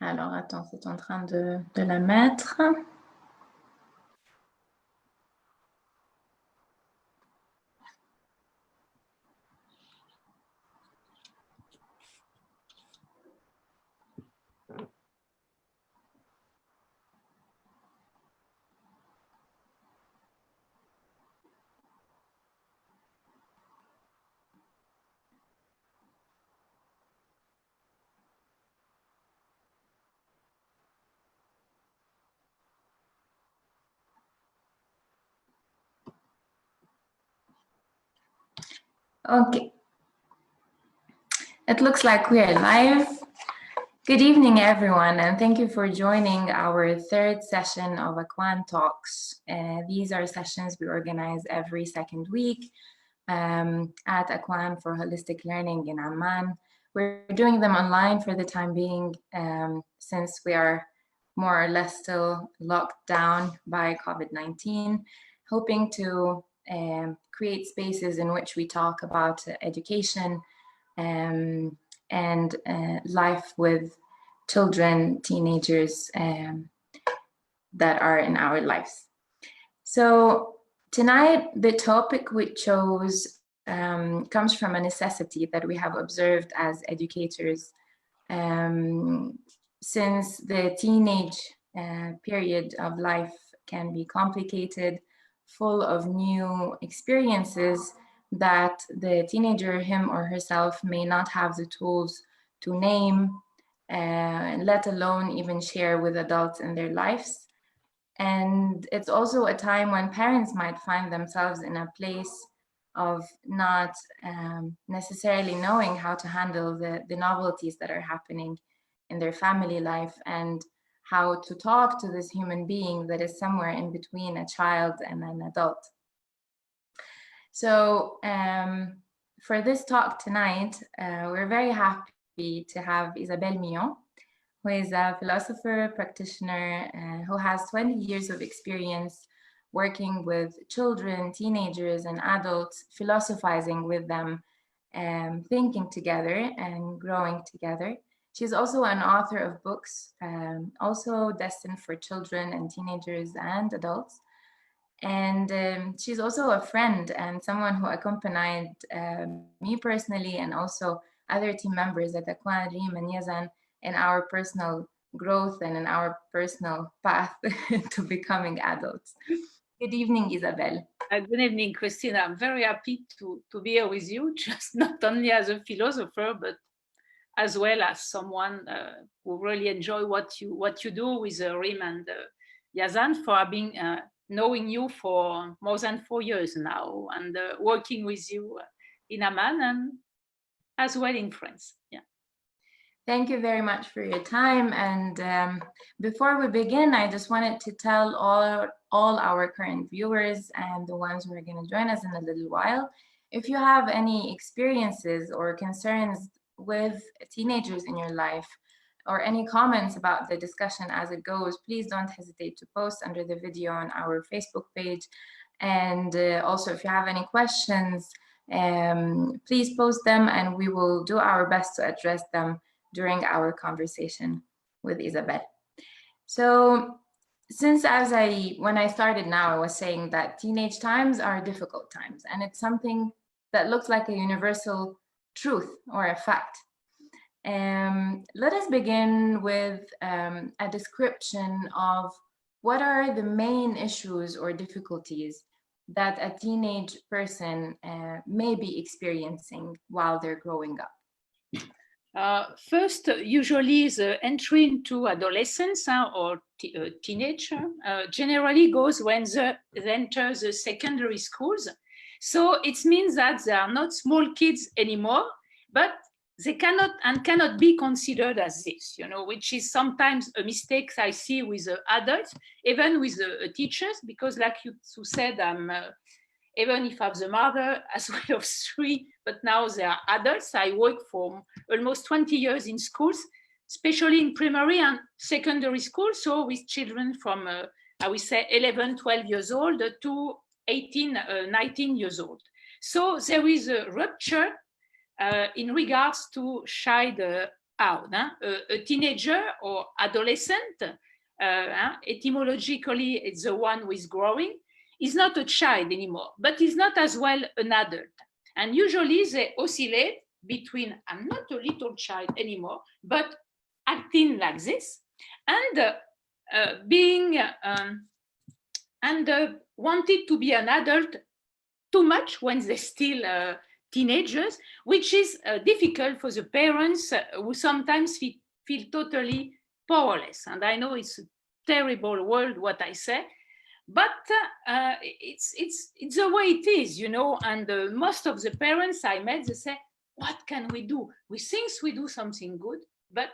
Alors, attends, c'est en train de la mettre. Okay. It looks like we are live. Good evening, everyone, and thank you for joining our third session of Akwan Talks. These are sessions we organize every second week at Akwan for Holistic Learning in Amman. We're doing them online for the time being, since we are more or less still locked down by COVID-19, hoping to create spaces in which we talk about education and life with children, teenagers that are in our lives. So tonight, the topic we chose comes from a necessity that we have observed as educators since the teenage period of life can be complicated, full of new experiences that the teenager, him or herself, may not have the tools to name, let alone even share with adults in their lives. And it's also a time when parents might find themselves in a place of not necessarily knowing how to handle the novelties that are happening in their family life and how to talk to this human being that is somewhere in between a child and an adult. So for this talk tonight, we're very happy to have Isabelle Millon, who is a philosopher, practitioner, who has 20 years of experience working with children, teenagers, and adults, philosophizing with them, thinking together and growing together. She's also an author of books, also destined for children and teenagers and adults. And she's also a friend and someone who accompanied me personally and also other team members at Akwan, Reem, and Yazan in our personal growth and in our personal path to becoming adults. Good evening, Isabelle. Good evening, Christina. I'm very happy to be here with you, just not only as a philosopher, but as well as someone who really enjoy what you do with Reem and Yazan, for having knowing you for more than 4 years now and working with you in Amman and as well in France. Yeah. Thank you very much for your time. And before we begin, I just wanted to tell all our current viewers and the ones who are going to join us in a little while, if you have any experiences or concerns with teenagers in your life, or any comments about the discussion as it goes, please don't hesitate to post under the video on our Facebook page. And also, if you have any questions, please post them and we will do our best to address them during our conversation with Isabelle. So since when I started now, I was saying that teenage times are difficult times, and it's something that looks like a universal truth or a fact. Let us begin with a description of what are the main issues or difficulties that a teenage person may be experiencing while they're growing up. First, usually the entry into adolescence or teenage generally goes when they enter the secondary schools. So it means that they are not small kids anymore, but they cannot be considered as this, which is sometimes a mistake I see with adults, even with teachers, because like you said, even if I have the mother as well of 3, but now they are adults. I work for almost 20 years in schools, especially in primary and secondary school. So with children from, I would say 11, 12 years old to 18, 19 years old. So there is a rupture in regards to child out. A teenager or adolescent, etymologically, it's the one who is growing, is not a child anymore, but is not as well an adult. And usually they oscillate between, I'm not a little child anymore, but acting like this, and being wanted to be an adult too much when they're still teenagers, which is difficult for the parents who sometimes feel totally powerless. And I know it's a terrible word what I say, but it's the way it is, you know. And most of the parents I met, they say, what can we do? We think we do something good, but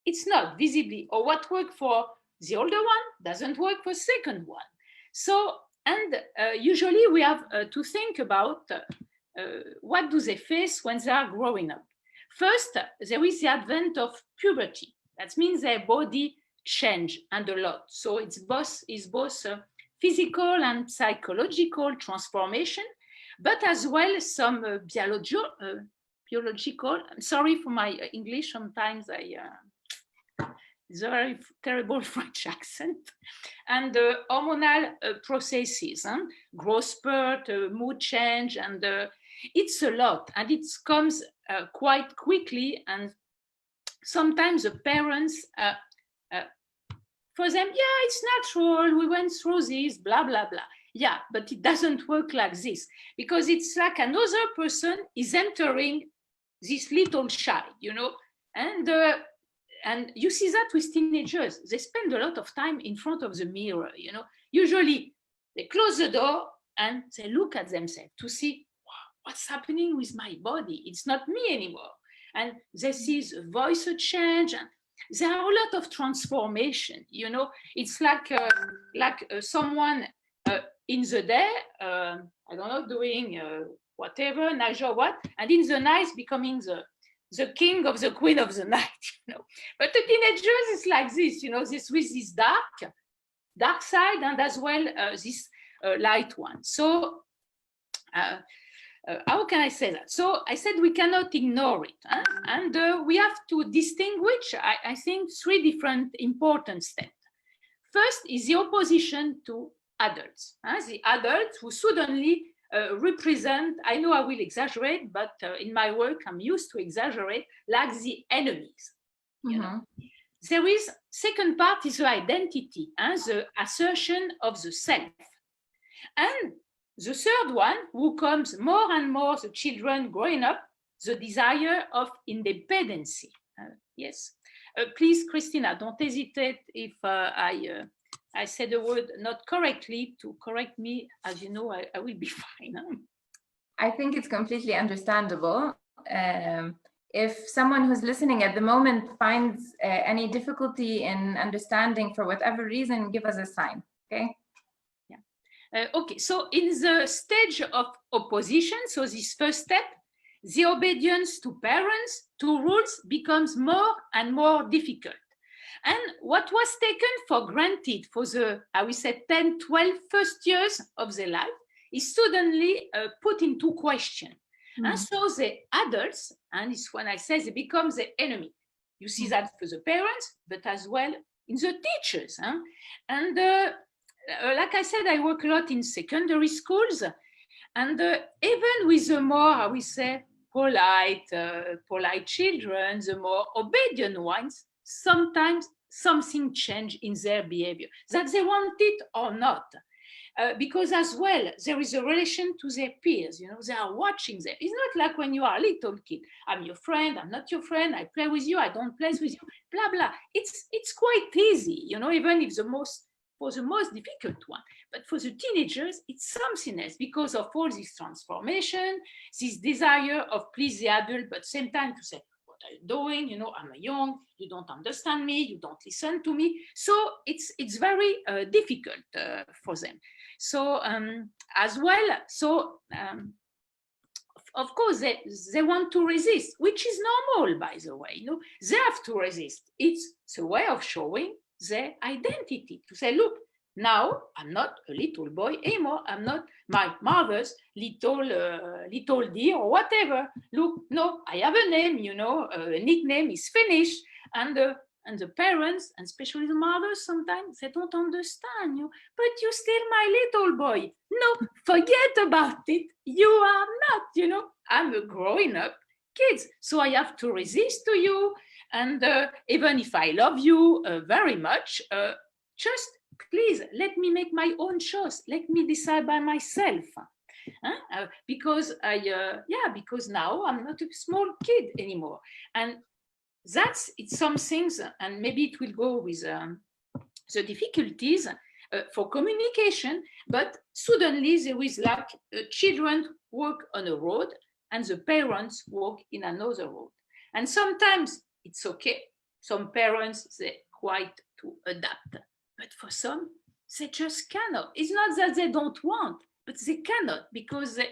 it's not visibly, or what worked for the older one doesn't work for the second one. So, and usually we have to think about what do they face when they are growing up. First, there is the advent of puberty. That means their body change, and a lot. So it's both physical and psychological transformation, but as well some biological. I'm sorry for my English. Sometimes it's a very terrible French accent. And hormonal processes, growth spurt, mood change, and it's a lot, and it comes quite quickly. And sometimes the parents, for them, yeah, it's natural, we went through this, blah, blah, blah. Yeah, but it doesn't work like this, because it's like another person is entering this little child, you know, and you see that with teenagers. They spend a lot of time in front of the mirror, you know. Usually they close the door and they look at themselves to see, wow, what's happening with my body? It's not me anymore. And they see the voice change, and there are a lot of transformation, you know. It's like someone in the day, I don't know, doing whatever, nature what, and in the night becoming the king of the queen of the night, you know. But the teenagers is like this, you know, this with this dark side, and as well this light one. So how can I say that? So I said we cannot ignore it, and we have to distinguish, I think, three different important steps. First is the opposition to adults, the adults who suddenly represent, I know I will exaggerate, but in my work I'm used to exaggerate, like the enemies. You know? There is, second part is the identity, the assertion of the self. And the third one, who comes more and more, the children growing up, the desire of independency. Yes. Please, Christina, don't hesitate if I said the word not correctly to correct me. As you know, I will be fine. I think it's completely understandable. If someone who's listening at the moment finds any difficulty in understanding for whatever reason, give us a sign, okay? Yeah. Okay, so in the stage of opposition, so this first step, the obedience to parents, to rules, becomes more and more difficult. And what was taken for granted for the, I would say, 10, 12 first years of their life is suddenly put into question. And so the adults, and it's when I say they become the enemy. You see that for the parents, but as well in the teachers. And like I said, I work a lot in secondary schools, and even with the more, I would say, polite children, the more obedient ones, sometimes something change in their behavior, that they want it or not. Because as well, there is a relation to their peers, you know, they are watching them. It's not like when you are a little kid, I'm your friend, I'm not your friend, I play with you, I don't play with you, blah, blah. It's quite easy, you know, even if for the most difficult one. But for the teenagers, it's something else because of all this transformation, this desire of please the adult, but same time to say, what are you doing? You know, I'm young, you don't understand me, you don't listen to me. So it's very difficult for them. So as well, so of course they want to resist, which is normal, by the way. You know, they have to resist. It's a way of showing their identity, to say, look, Now I'm not a little boy anymore. I'm not my mother's little dear or whatever. Look, no, I have a name, a nickname is finished. And the parents, and especially the mothers, sometimes they don't understand you. But you're still my little boy. No, forget about it. You are not, I'm a growing up kid. So I have to resist to you. And even if I love you very much, just please let me make my own choice. Let me decide by myself. Because because now I'm not a small kid anymore. And it's some things, and maybe it will go with the difficulties for communication, but suddenly there is like children walk on a road and the parents walk in another road. And sometimes it's okay. Some parents, they quite to adapt. But for some, they just cannot. It's not that they don't want, but they cannot because they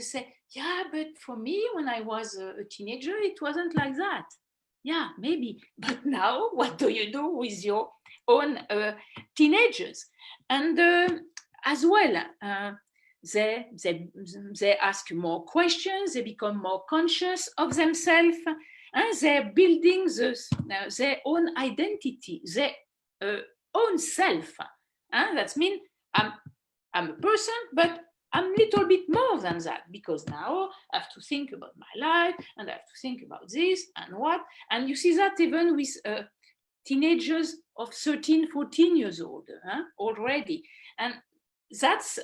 say, yeah, but for me, when I was a teenager, it wasn't like that. Yeah, maybe. But now, what do you do with your own teenagers? And as well, they ask more questions, they become more conscious of themselves, and they're building their own identity, their own self. That means I'm a person, but I'm a little bit more than that, because now I have to think about my life and I have to think about this and what. And you see that even with teenagers of 13, 14 years old already. And that's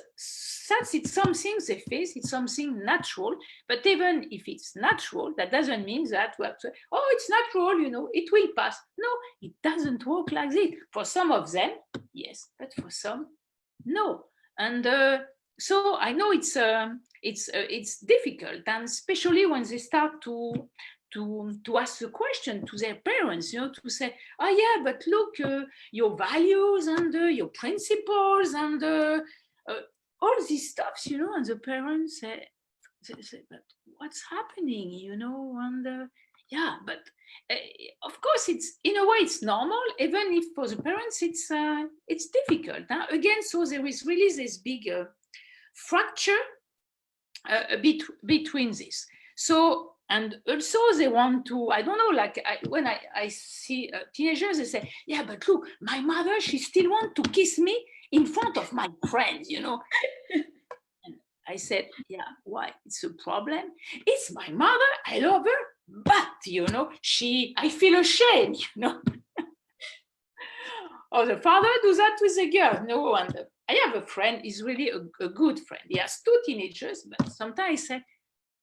it's something they face, it's something natural. But even if it's natural, that doesn't mean that we have to, oh, it's natural, it will pass. No, it doesn't work like this. For some of them, yes, but for some, no. And so I know it's difficult, and especially when they start to ask the question to their parents, to say, oh yeah, but look, your values and your principles and all these stuffs, and the parents say, but what's happening, and yeah, but of course it's in a way it's normal, even if for the parents it's difficult. Again, so there is really this big fracture between this. So, and also they want to, I don't know, like when I see teenagers, they say, yeah, but look, my mother, she still wants to kiss me in front of my friends, And I said, yeah, why? It's a problem. It's my mother, I love her, but, I feel ashamed, Or the father does that with the girl. No, and I have a friend, he's really a good friend. He has 2 teenagers, but sometimes I say,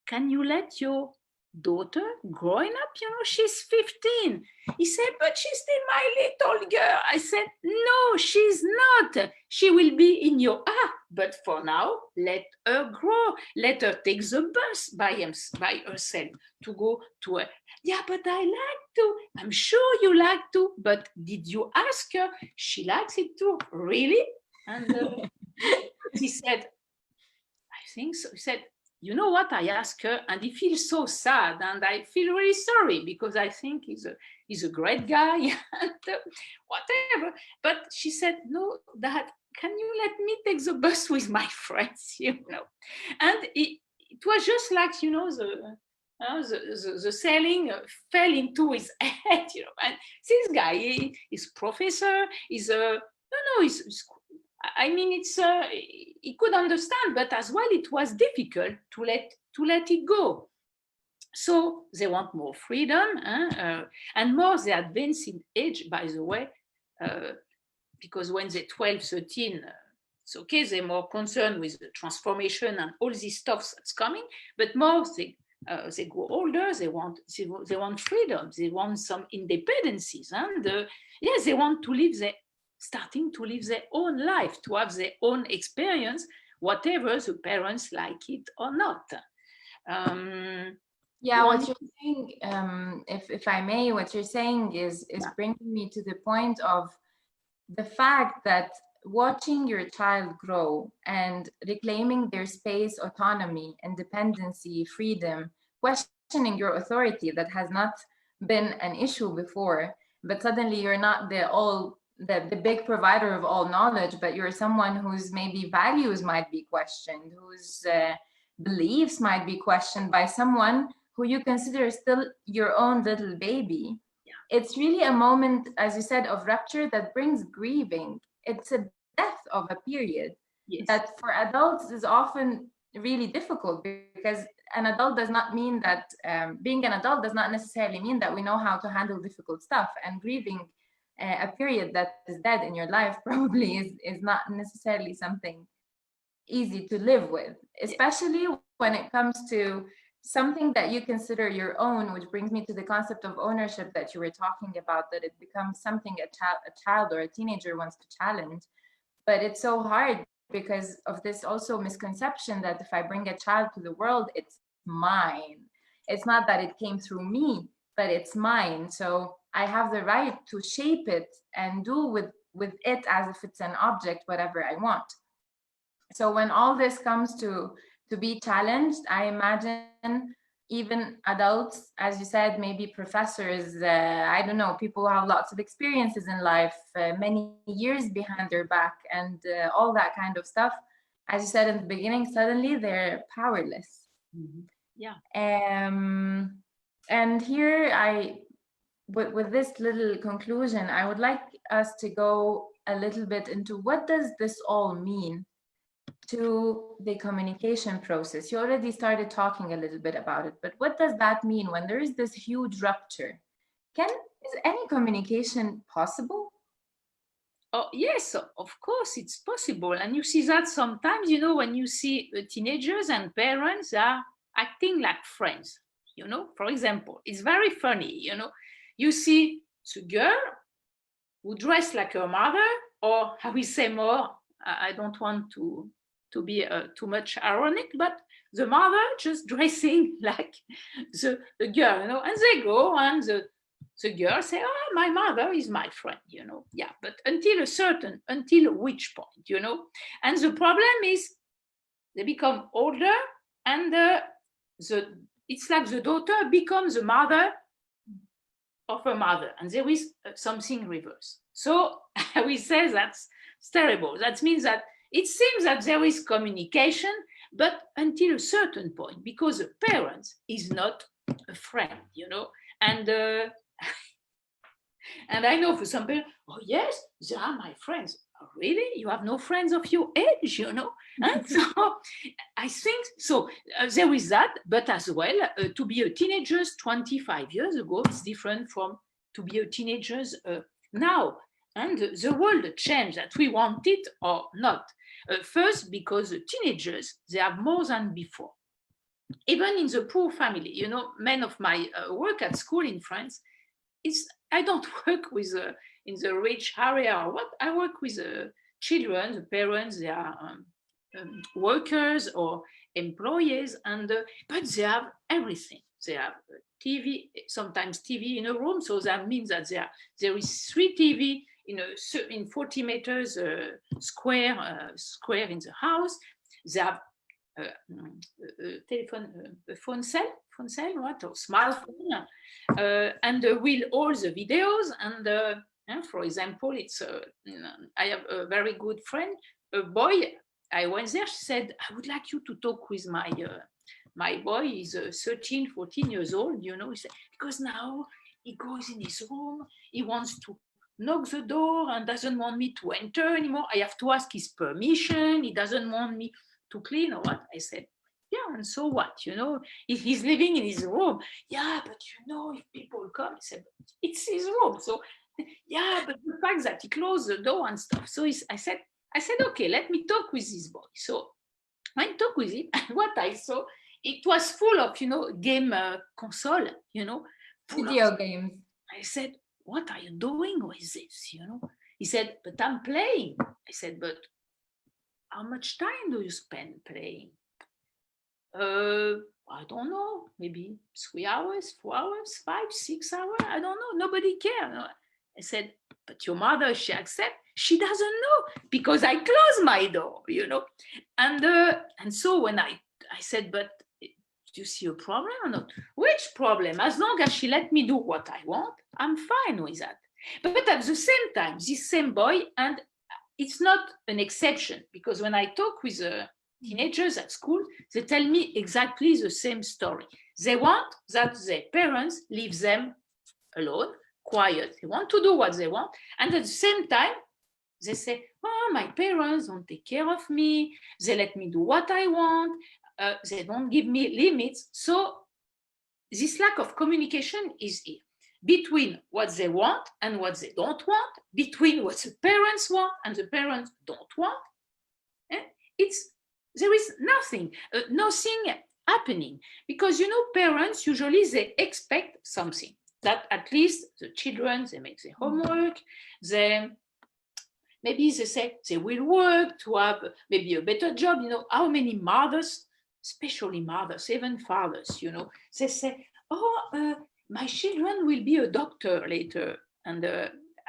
can you let your daughter growing up, she's 15. He said, but she's still my little girl. I said, no, she's not. She will be in your but for now, let her grow. Let her take the bus by herself to go to a, yeah, but I like to. I'm sure you like to, but did you ask her? She likes it too. Really? And he said, I think so. He said, you know what, I asked her, and he feels so sad, and I feel really sorry, because I think he's a great guy, and whatever. But she said, no, Dad, can you let me take the bus with my friends, And it was just like, the sailing fell into his head, And this guy, he's professor, he's I mean, it's he could understand, but as well, it was difficult to let it go. So they want more freedom, and more they advance in age, by the way, because when they're 12, 13, it's okay, they're more concerned with the transformation and all this stuff that's coming, but more they grow older, they want freedom, they want some independencies, and they want to live starting to live their own life, to have their own experience, whatever the parents like it or not. What you're saying, if I may, what you're saying is bringing me to the point of the fact that watching your child grow and reclaiming their space, autonomy, independency, freedom, questioning your authority that has not been an issue before, but suddenly you're not the all the big provider of all knowledge, but you're someone whose maybe values might be questioned, whose beliefs might be questioned by someone who you consider still your own little baby. It's really a moment, as you said, of rupture that brings grieving. It's a death of a period that for adults is often really difficult, because an adult does not mean that being an adult does not necessarily mean that we know how to handle difficult stuff, and grieving a period that is dead in your life probably is not necessarily something easy to live with, especially when it comes to something that you consider your own, which brings me to the concept of ownership that you were talking about, that it becomes something a child or a teenager wants to challenge. But it's so hard because of this also misconception that if I bring a child to the world, it's mine. It's not that it came through me, but it's mine. So I have the right to shape it and do with it as if it's an object, whatever I want. So when all this comes to be challenged, I imagine even adults, as you said, maybe professors, I don't know, people who have lots of experiences in life, many years behind their back, and all that kind of stuff, as you said in the beginning, suddenly they're powerless. Yeah. And here with this little conclusion, I would like us to go a little bit into what does this all mean to the communication process. You already started talking a little bit about it, but what does that mean when there is this huge rupture? Is any communication possible? Oh, yes, of course, it's possible. And you see that sometimes, you know, when you see teenagers and parents are acting like friends, you know. For example, it's very funny, you know. You see the girl who dressed like her mother, or how we say more, I don't want to be too much ironic, but the mother just dressing like the girl, you know, and they go and the girl say, oh, my mother is my friend, you know. Yeah, but until which point, you know. And the problem is they become older, and it's like the daughter becomes the mother of her mother, and there is something reverse. So we say that's terrible. That means that it seems that there is communication, but until a certain point, because a parent is not a friend, you know. And and I know for some people, oh yes, they are my friends. Oh, really? You have no friends of your age, you know? And so I think, so there is that, but as well, to be a teenager 25 years ago is different from to be a teenager now. And the world changed, that we want it or not. First, because teenagers, they have more than before. Even in the poor family, you know, many of my work at school in France, I don't work with in the rich area or what. I work with children, the parents, they are workers or employees, and but they have everything. They have TV, sometimes TV in a room, so that means that there is 3 TV in 40 meters square in the house. They have phone cell, what, or smartphone, and will all the videos. And for example, it's I have a very good friend, a boy. I went there. She said, "I would like you to talk with my boy. He's 13, 14 years old. You know," he said, because now he goes in his room. He wants to knock the door and doesn't want me to enter anymore. I have to ask his permission. He doesn't want me to clean or what. I said, yeah, and so what? You know, he's living in his room. Yeah, but you know, if people come, I said, it's his room. So yeah, but the fact that he closed the door and stuff. So I said, okay, let me talk with this boy. So I talked with him, and what I saw, it was full of, you know, game console, you know, video games. I said, what are you doing with this? You know, he said, but I'm playing. I said, but how much time do you spend playing? I don't know, maybe 3 hours, 4 hours, 5, 6 hours. I don't know. Nobody cares. I said, but your mother, she accepts. She doesn't know because I close my door, you know. And so when I said, but do you see a problem or not? Which problem? As long as she let me do what I want, I'm fine with that. But at the same time, this same boy, and it's not an exception, because when I talk with teenagers at school, they tell me exactly the same story. They want that their parents leave them alone, quiet. They want to do what they want. And at the same time, they say, oh, my parents don't take care of me. They let me do what I want. They don't give me limits. So this lack of communication is here between what they want and what they don't want, between what the parents want and the parents don't want. There is nothing happening, because parents usually they expect something, that at least the children, they make their homework, maybe they say they will work to have maybe a better job. How many mothers, especially mothers, even fathers, they say, oh, my children will be a doctor later. And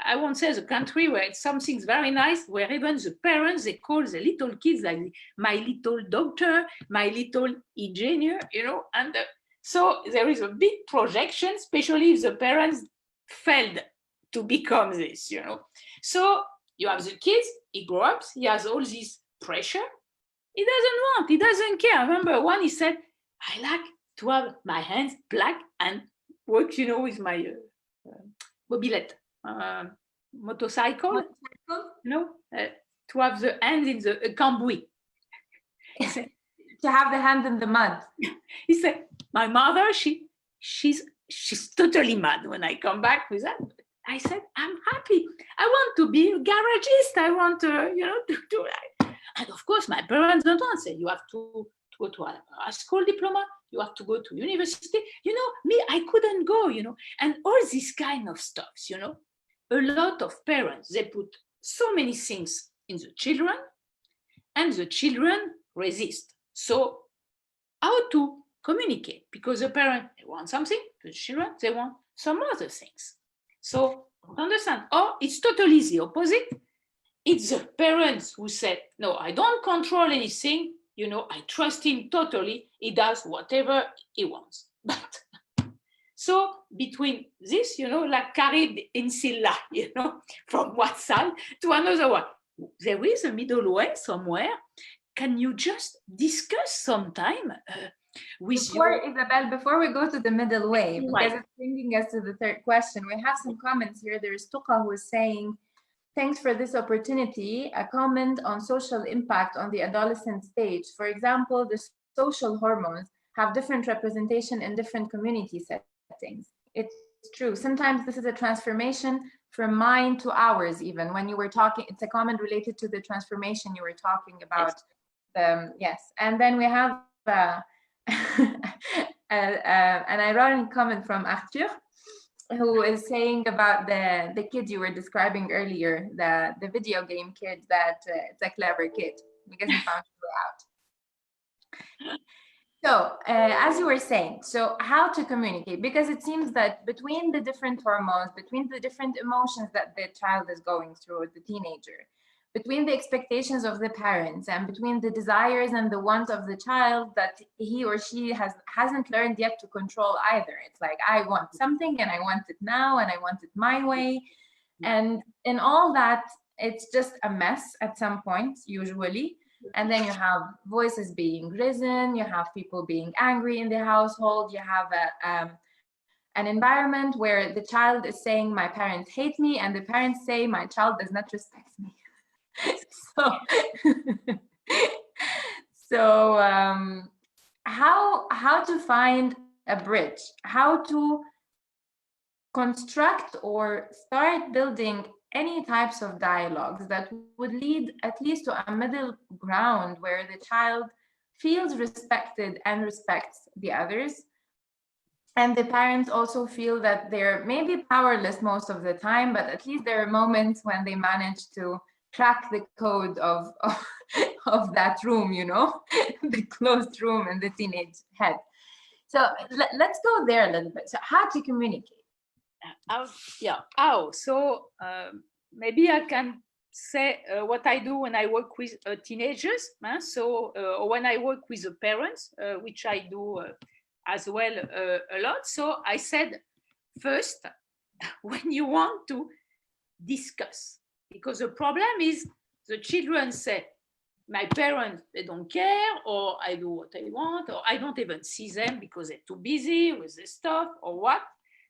I won't say the country where it's something very nice, where even the parents, they call the little kids like my little doctor, my little engineer, and so there is a big projection, especially if the parents failed to become this, So you have the kids, he grows up, he has all this pressure. He doesn't care. I remember one, he said, I like to have my hands black and work, with my mobilette, motorcycle. To have the hands in the cambouis. To have the hand in the mud. He said, my mother, she's totally mad when I come back with that. I said, I'm happy. I want to be a garagist. I want to, to do that. And of course, my parents don't want to say, you have to go to a school diploma, you have to go to university. Me, I couldn't go, and all this kind of stuff, A lot of parents, they put so many things in the children, and the children resist. So how to communicate? Because the parents, they want something, the children, they want some other things. So understand, or it's totally the opposite. It's the parents who said, no, I don't control anything. I trust him totally. He does whatever he wants. But so between this, like carried in Silla, from one side to another one, there is a middle way somewhere. Can you just discuss sometime with Isabelle, before we go to the middle way, because right. It's bringing us to the third question, we have some comments here. There is Tuka who is saying, thanks for this opportunity. A comment on social impact on the adolescent stage. For example, the social hormones have different representation in different community settings. It's true. Sometimes this is a transformation from mine to ours, even. When you were talking, it's a comment related to the transformation you were talking about. Yes. And then we have an ironic comment from Arthur, who is saying about the kid you were describing earlier, the video game kid, that it's a clever kid because he found it out. So as you were saying, so how to communicate? Because it seems that between the different hormones, between the different emotions that the child is going through, the teenager, between the expectations of the parents and between the desires and the wants of the child that he or she hasn't learned yet to control either. It's like, I want something and I want it now and I want it my way. And in all that, it's just a mess at some point, usually. And then you have voices being risen, you have people being angry in the household, you have an environment where the child is saying, my parents hate me, and the parents say, my child does not respect me. So how to find a bridge, how to construct or start building any types of dialogues that would lead at least to a middle ground where the child feels respected and respects the others, and the parents also feel that they're maybe powerless most of the time, but at least there are moments when they manage to crack the code of that room, the closed room in the teenage head. So let's go there a little bit. So how to communicate? So maybe I can say what I do when I work with teenagers. Or when I work with the parents, which I do as well a lot. So I said, first, when you want to discuss. Because the problem is the children say, my parents, they don't care, or I do what I want, or I don't even see them because they're too busy with the stuff, or what.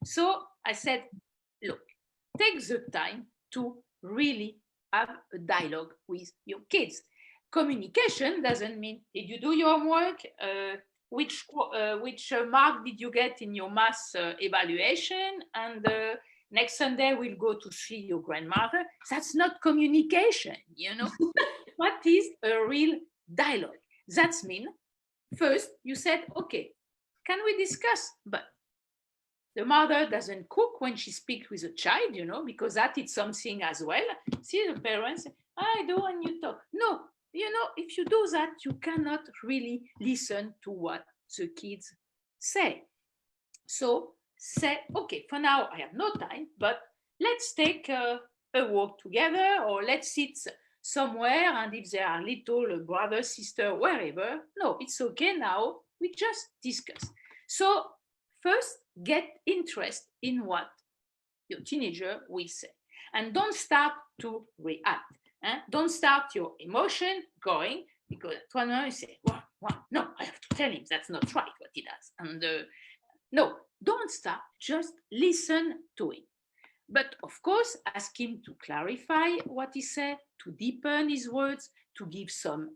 So I said, look, take the time to really have a dialogue with your kids. Communication doesn't mean, did you do your homework? Which mark did you get in your math evaluation? And next Sunday we'll go to see your grandmother. That's not communication, you know. What is a real dialogue? That means first you said, okay, can we discuss? But the mother doesn't cook when she speaks with a child, you know, because that is something as well. See, the parents, I do and you talk. No, you know, if you do that, you cannot really listen to what the kids say. So say, okay, for now I have no time, but let's take a walk together, or let's sit somewhere, and if there are little brother, sister, wherever, no, it's okay now, we just discuss. So first, get interest in what your teenager will say, and don't start to react. Don't start your emotion going, because at one moment you say, well, no, I have to tell him that's not right what he does. And no, don't start, just listen to him. But of course, ask him to clarify what he said, to deepen his words, to give some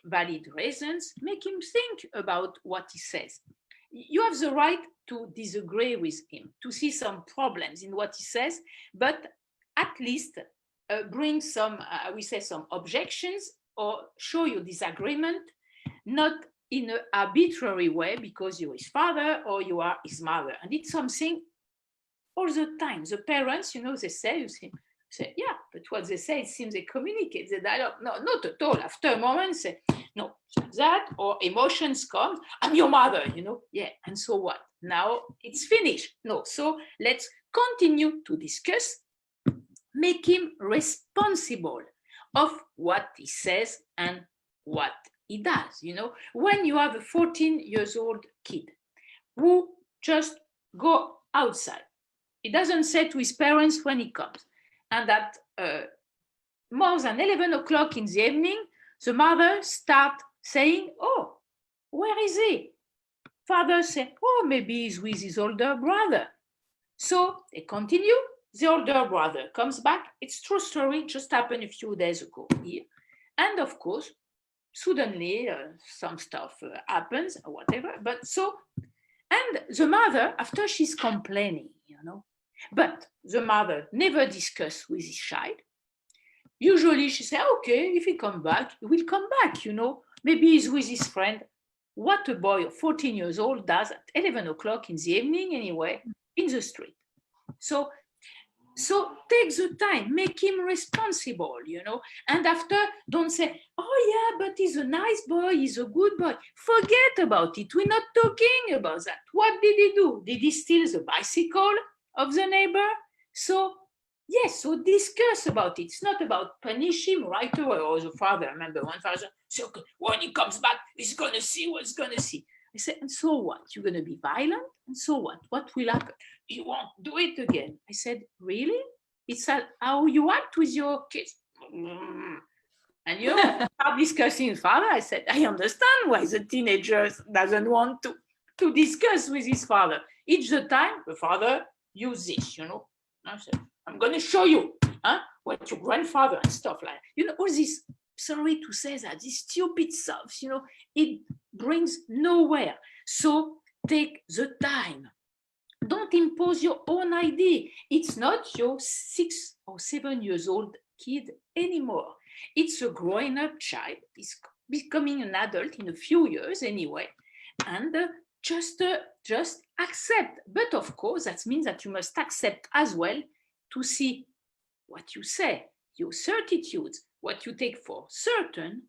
valid reasons, make him think about what he says. You have the right to disagree with him, to see some problems in what he says, but at least bring some, we say, some objections, or show your disagreement, not in an arbitrary way because you're his father or you are his mother. And it's something all the time. The parents, you know, they say, you say, yeah, but what they say, it seems they communicate, the dialogue. No, not at all. After a moment, say, no, that, or emotions come, I'm your mother, you know, yeah, and so what? Now it's finished. No, so let's continue to discuss, make him responsible of what he says and what he does. You know, when you have a 14-year-old kid who just go outside, he doesn't say to his parents when he comes, and at more than 11 o'clock in the evening, the mother start saying, oh, where is he? Father say, oh, maybe he's with his older brother. So they continue. The older brother comes back. It's true story, just happened a few days ago here. And of course, suddenly some stuff happens or whatever. But so, and the mother, after she's complaining, you know, but the mother never discuss with his child. Usually she says, okay, if he come back, he will come back, you know. Maybe he's with his friend. What a boy of 14 years old does at 11 o'clock in the evening anyway, in the street. So take the time, make him responsible, you know. And after, don't say, oh yeah, but he's a nice boy, he's a good boy. Forget about it. We're not talking about that. What did he do? Did he steal the bicycle of the neighbor? So yes, so discuss about it. It's not about punish him right away. Or the father, I remember one father said, okay, when he comes back, he's going to see what he's going to see. I said, and so what? You're going to be violent? And so what? What will happen? You won't do it again. I said, really? It's how you act with your kids. And you start discussing with father. I said, I understand why the teenager doesn't want to discuss with his father. Each the time, the father use this, you know. I said, I'm going to show you what your grandfather and stuff like that. You know, all this, sorry to say that, this stupid stuff, you know, it brings nowhere. So take the time. Don't impose your own idea. It's not your 6 or 7 years old kid anymore. It's a growing up child. It's becoming an adult in a few years anyway. And just accept. But of course, that means that you must accept as well to see what you say, your certitudes, what you take for certain,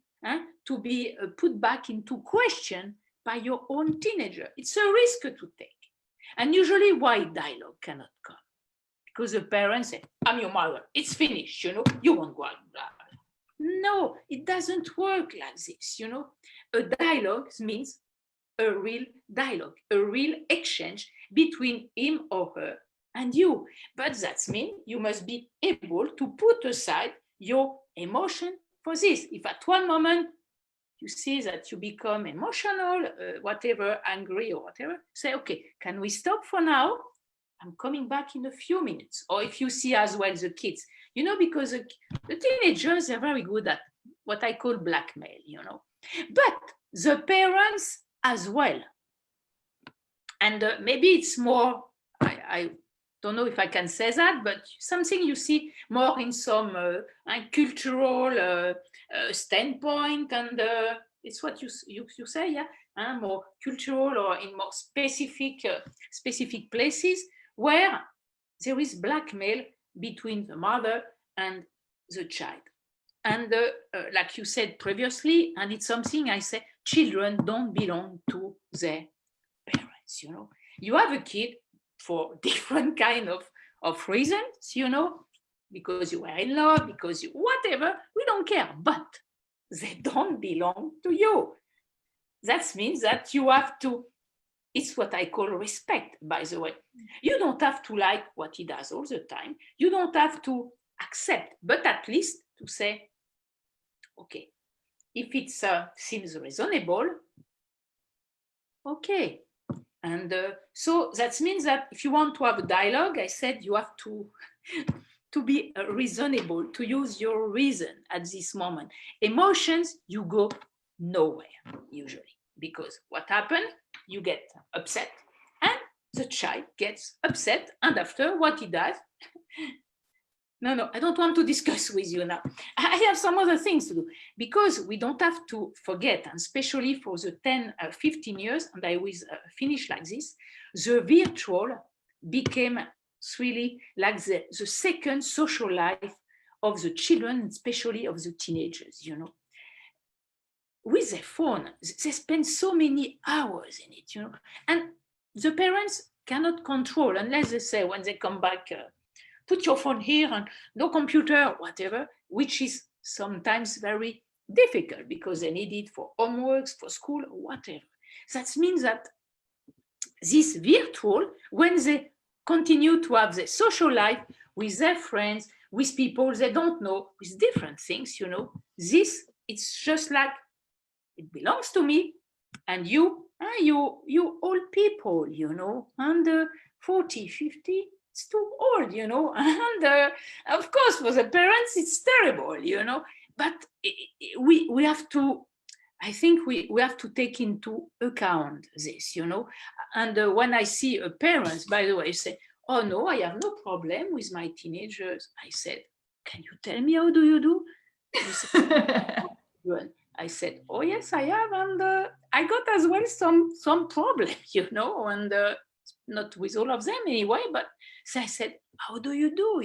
to be put back into question by your own teenager. It's a risk to take. And usually why dialogue cannot come? Because the parents say, I'm your mother, it's finished, you know, you won't go out. No, it doesn't work like this, you know. A dialogue means a real dialogue, a real exchange between him or her and you. But that means you must be able to put aside your emotion for this. If at one moment you see that you become emotional, whatever, angry or whatever, say, okay, can we stop for now? I'm coming back in a few minutes. Or if you see as well the kids, because the teenagers are very good at what I call blackmail, but the parents as well. And maybe it's more, I don't know if I can say that, but something you see more in some cultural standpoint, and it's what you say, yeah, more cultural or in more specific places where there is blackmail between the mother and the child. And like you said previously, and it's something I say, children don't belong to their parents. You have a kid for different kind of reasons, because you were in love, because you whatever, we don't care, but they don't belong to you. That means that you have to, it's what I call respect, by the way. You don't have to like what he does all the time. You don't have to accept, but at least to say, okay, if it seems reasonable, okay. And so that means that if you want to have a dialogue, I said you have to be reasonable, to use your reason at this moment. Emotions, you go nowhere usually, because what happened? You get upset, and the child gets upset, and after what he does, no, I don't want to discuss with you now. I have some other things to do, because we don't have to forget, and especially for the 10, 15 years, and I will finish like this, the virtual became really like the second social life of the children, especially of the teenagers, With their phone, they spend so many hours in it, And the parents cannot control, unless they say when they come back, put your phone here and no computer, whatever, which is sometimes very difficult because they need it for homeworks, for school, or whatever. That means that this virtual, when they continue to have their social life with their friends, with people they don't know, with different things, this, it's just like, it belongs to me, and you old people, under 40, 50, it's too old, and of course for the parents it's terrible, but we have to, I think we have to take into account this, and when I see a parent, by the way, say, oh no, I have no problem with my teenagers, I said, can you tell me how do you do? I said, oh yes, I have, and I got as well some problem, and not with all of them anyway, but so I said, how do you do,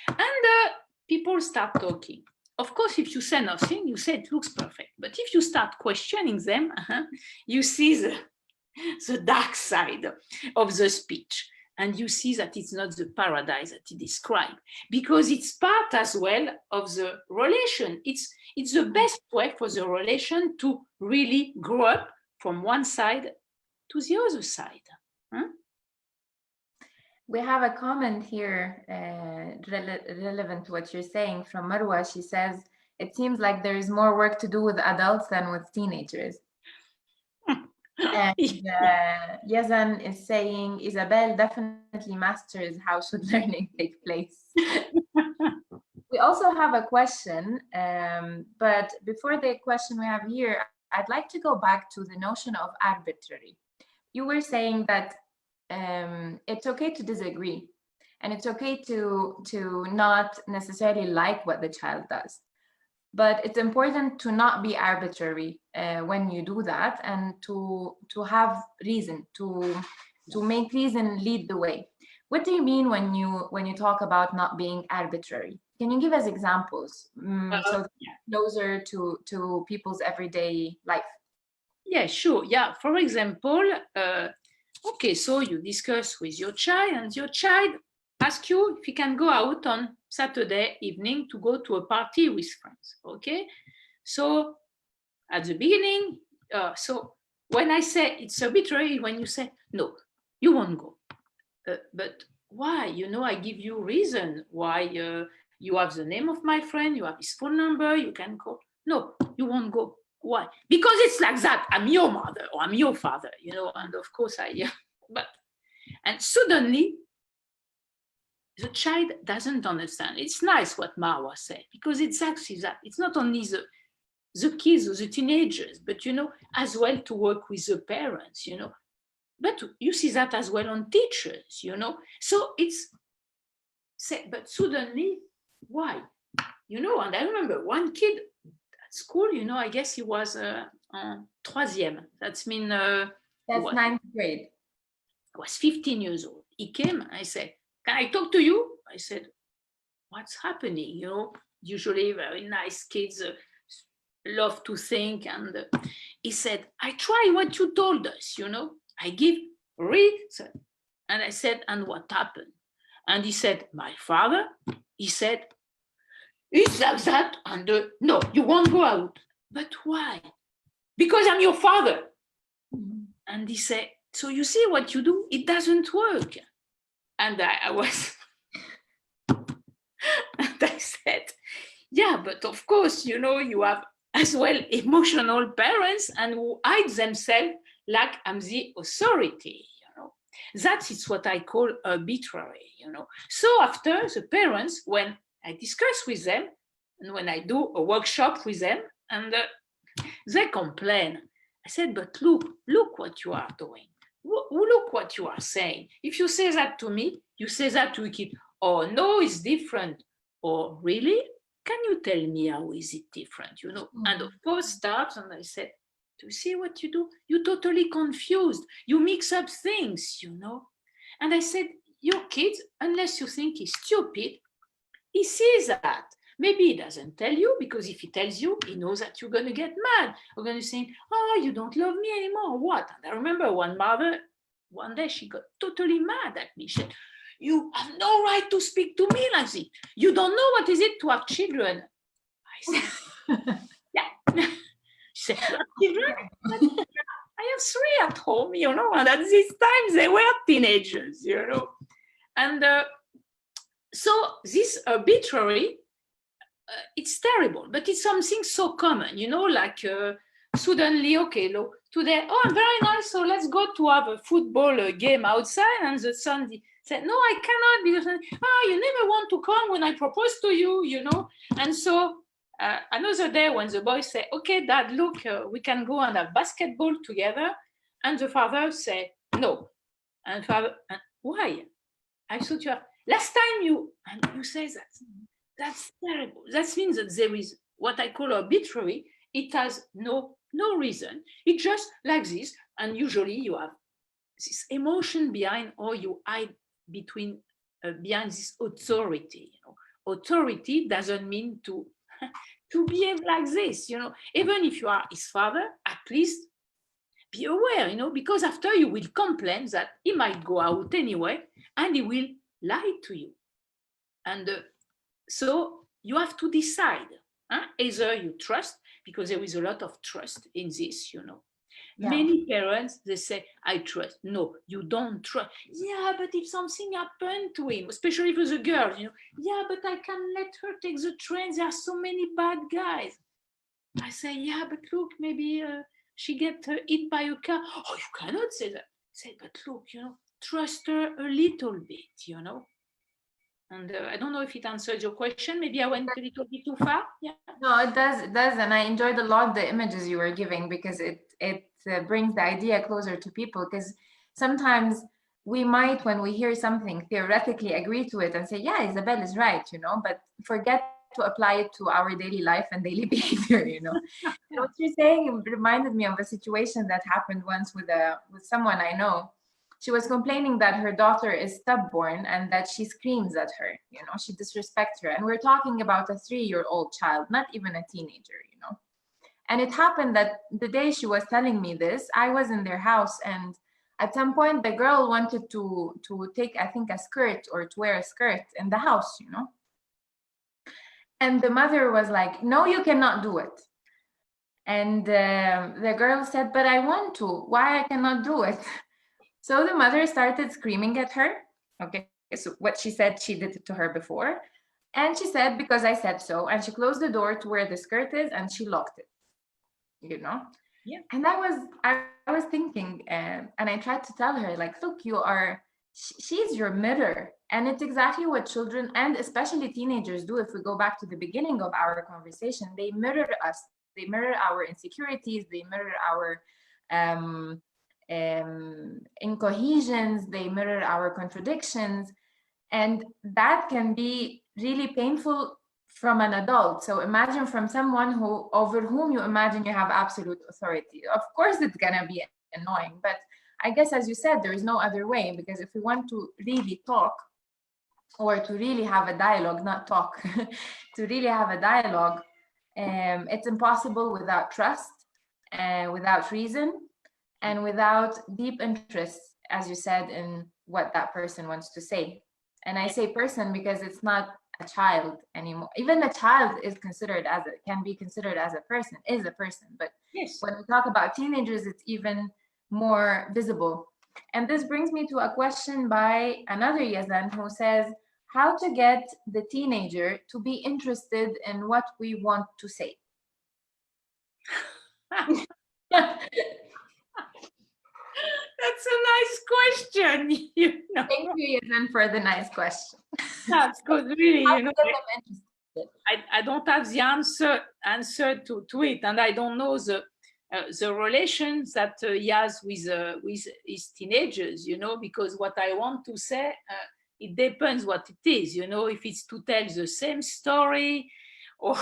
And people start talking. Of course, if you say nothing, you say it looks perfect. But if you start questioning them, you see the dark side of the speech. And you see that it's not the paradise that he described, because it's part as well of the relation. It's the best way for the relation to really grow up from one side to the other side. We have a comment here relevant to what you're saying from Marwa. She says, it seems like there is more work to do with adults than with teenagers. And Yazan is saying, Isabelle definitely masters how should learning take place. We also have a question, but before the question we have here, I'd like to go back to the notion of arbitrary. You were saying that it's okay to disagree, and it's okay to not necessarily like what the child does. But it's important to not be arbitrary when you do that, and to have reason, to make reason lead the way. What do you mean when you talk about not being arbitrary? Can you give us examples so closer to people's everyday life? Yeah, sure. Yeah, for example, okay, so you discuss with your child, and your child asks you if you can go out on Saturday evening to go to a party with friends. Okay, so at the beginning, so when I say it's arbitrary, when you say no, you won't go, but why? I give you reason why you have the name of my friend, you have his phone number, you can call. No, you won't go. Why? Because it's like that. I'm your mother or I'm your father, and of course but, and suddenly the child doesn't understand. It's nice what Marwa said, because it's actually that. It's not only the kids or the teenagers, but, as well to work with the parents, But you see that as well on teachers, So but suddenly, why? And I remember one kid at school, I guess he was en troisième. That's mean That's ninth grade. I was 15 years old. He came and I said, can I talk to you? I said, what's happening? Usually very nice kids love to think. And he said, I try what you told us, I give reason. And I said, and what happened? And he said, my father, he said, it's like that. And no, you won't go out. But why? Because I'm your father. Mm-hmm. And he said, so you see what you do? It doesn't work. And I was, and I said, yeah, but of course, you have as well emotional parents and who hide themselves like I'm the authority, That is what I call arbitrary, So after the parents, when I discuss with them and when I do a workshop with them and they complain, I said, but look what you are doing. Look what you are saying. If you say that to me, you say that to a kid. Oh, no, it's different. Or really? Can you tell me how is it different? Mm-hmm. And of course starts, and I said, do you see what you do? You're totally confused. You mix up things, And I said, your kid, unless you think he's stupid, he sees that. Maybe he doesn't tell you, because if he tells you, he knows that you're going to get mad. You're going to say, oh, you don't love me anymore. What? And I remember one mother, one day she got totally mad at me. She said, you have no right to speak to me like this. You don't know what is it to have children. I said, yeah. She said, you have children? I have 3 at home, and at this time they were teenagers, And so this arbitrary, it's terrible, but it's something so common, like suddenly, okay, today, oh, I'm very nice, so let's go to have a football game outside, and the son said, no, I cannot, because, you never want to come when I propose to you, And so another day when the boy said, okay, Dad, look, we can go and have basketball together, and the father said, no. And father, why? I thought you have, last time you say that. That's terrible. That means that there is what I call arbitrary. It has no reason. It's just like this. And usually you have this emotion behind, or you hide behind this authority. Authority doesn't mean to behave like this. Even if you are his father, at least be aware. Because after you will complain that he might go out anyway, and he will lie to you. And so you have to decide. Either you trust, because there is a lot of trust in this, Yeah. Many parents, they say, I trust. No, you don't trust. Yeah, but if something happened to him, especially for the girls, yeah, but I can let her take the train. There are so many bad guys. I say, yeah, but look, maybe she get hit by a car. Oh, you cannot say that. I say, but look, trust her a little bit, And I don't know if it answers your question. Maybe I went a little bit too far. Yeah. No, it does. It does. And I enjoyed a lot the images you were giving, because it brings the idea closer to people. Because sometimes we might, when we hear something, theoretically agree to it and say, yeah, Isabelle is right, but forget to apply it to our daily life and daily behavior, And what you're saying reminded me of a situation that happened once with someone I know. She was complaining that her daughter is stubborn and that she screams at her, she disrespects her. And we're talking about a 3-year-old child, not even a teenager, And it happened that the day she was telling me this, I was in their house, and at some point the girl wanted to take, I think, a skirt, or to wear a skirt in the house, And the mother was like, no, you cannot do it. And the girl said, but I want to. Why I cannot do it? So the mother started screaming at her. Okay, so what she said she did it to her before. And she said, because I said so. And she closed the door to where the skirt is and she locked it, you know? Yeah. And I was thinking, and I tried to tell her, like, look, she's your mirror. And it's exactly what children and especially teenagers do. If we go back to the beginning of our conversation, they mirror us. They mirror our insecurities. They mirror our incohesions. They mirror our contradictions. And that can be really painful from an adult. So imagine from someone over whom you imagine you have absolute authority. Of course, it's gonna be annoying, but I guess, as you said, there is no other way, because if we want to really talk, or to really have a dialogue, not talk, to really have a dialogue, it's impossible without trust, without reason, and without deep interest, as you said, in what that person wants to say. And I say person because it's not a child anymore. Even a child can be considered as a person, is a person. But Yes. when we talk about teenagers, it's even more visible. And this brings me to a question by another Yazan who says, how to get the teenager to be interested in what we want to say. That's a nice question. You know? Thank you, Yazan, for the nice question. That's good, really. How You know, to get them interested? I don't have the answer to it, and I don't know the relations that he has with his teenagers. You know, because what I want to say, it depends what it is. You know, if it's to tell the same story, or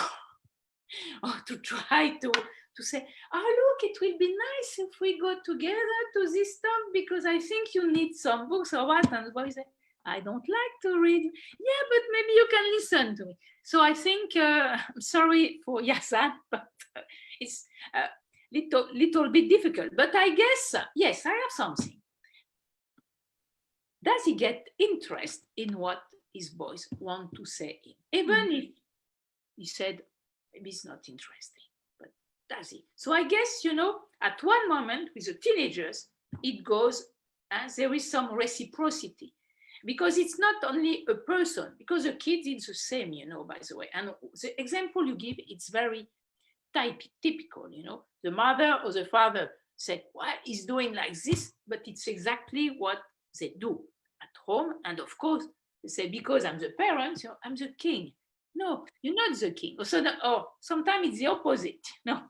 to try to say, oh look, it will be nice if we go together to this stuff because I think you need some books or what. And the boy said, I don't like to read. Yeah, but maybe you can listen to me. So I think, I'm sorry for Yazan, but it's a little bit difficult. But I guess, yes, I have something. Does he get interest in what his boys want to say? Even if he said, maybe it's not interesting, but does he? So I guess, you know, at one moment with the teenagers, it goes, and there is some reciprocity. Because it's not only a person, because the kids is the same, you know, by the way. And the example you give, it's very typical, you know. The mother or the father said, well, he's doing like this, but it's exactly what they do at home. And of course, they say, because I'm the parent, you know, I'm the king. No, you're not the king. Or sometimes it's the opposite. No,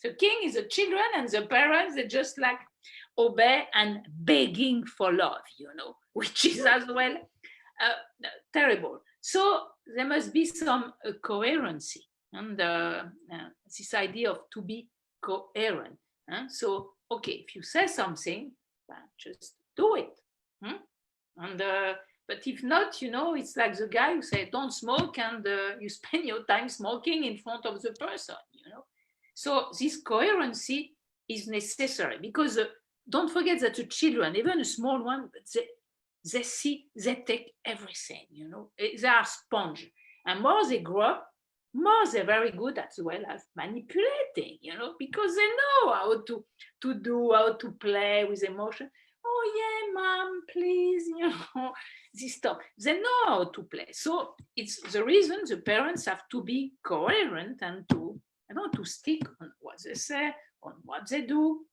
the king is the children, and the parents, they just like obey and begging for love, you know, which is as well terrible. So there must be some coherency, and this idea of to be coherent. So, okay, if you say something, just do it. And but if not, you know, it's like the guy who said, don't smoke, and you spend your time smoking in front of the person, you know. So this coherency is necessary, because don't forget that the children, even a small one, they see, they take everything, you know. They are sponge. And more they grow up, more they're very good as well as manipulating, you know, because they know how to play with emotion. Oh yeah, mom, please, you know, this stuff. They know how to play. So it's the reason the parents have to be coherent and to stick on what they say, on what they do.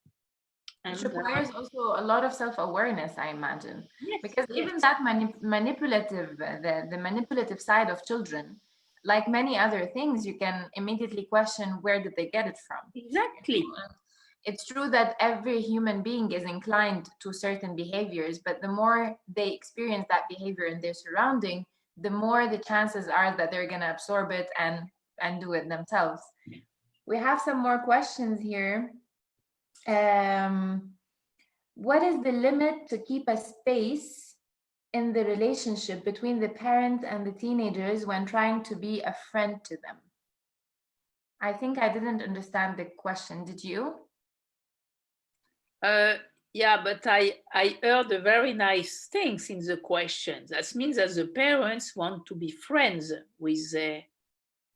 Which requires also a lot of self-awareness, I imagine. Yes, because even that manipulative, the manipulative side of children, like many other things, you can immediately question, where did they get it from? Exactly. It's true that every human being is inclined to certain behaviors, but the more they experience that behavior in their surrounding, the more the chances are that they're going to absorb it and do it themselves. We have some more questions here. What is the limit to keep a space in the relationship between the parent and the teenagers when trying to be a friend to them? I think I didn't understand the question. Did you? Yeah, but I heard a very nice things in the question. That means that the parents want to be friends with their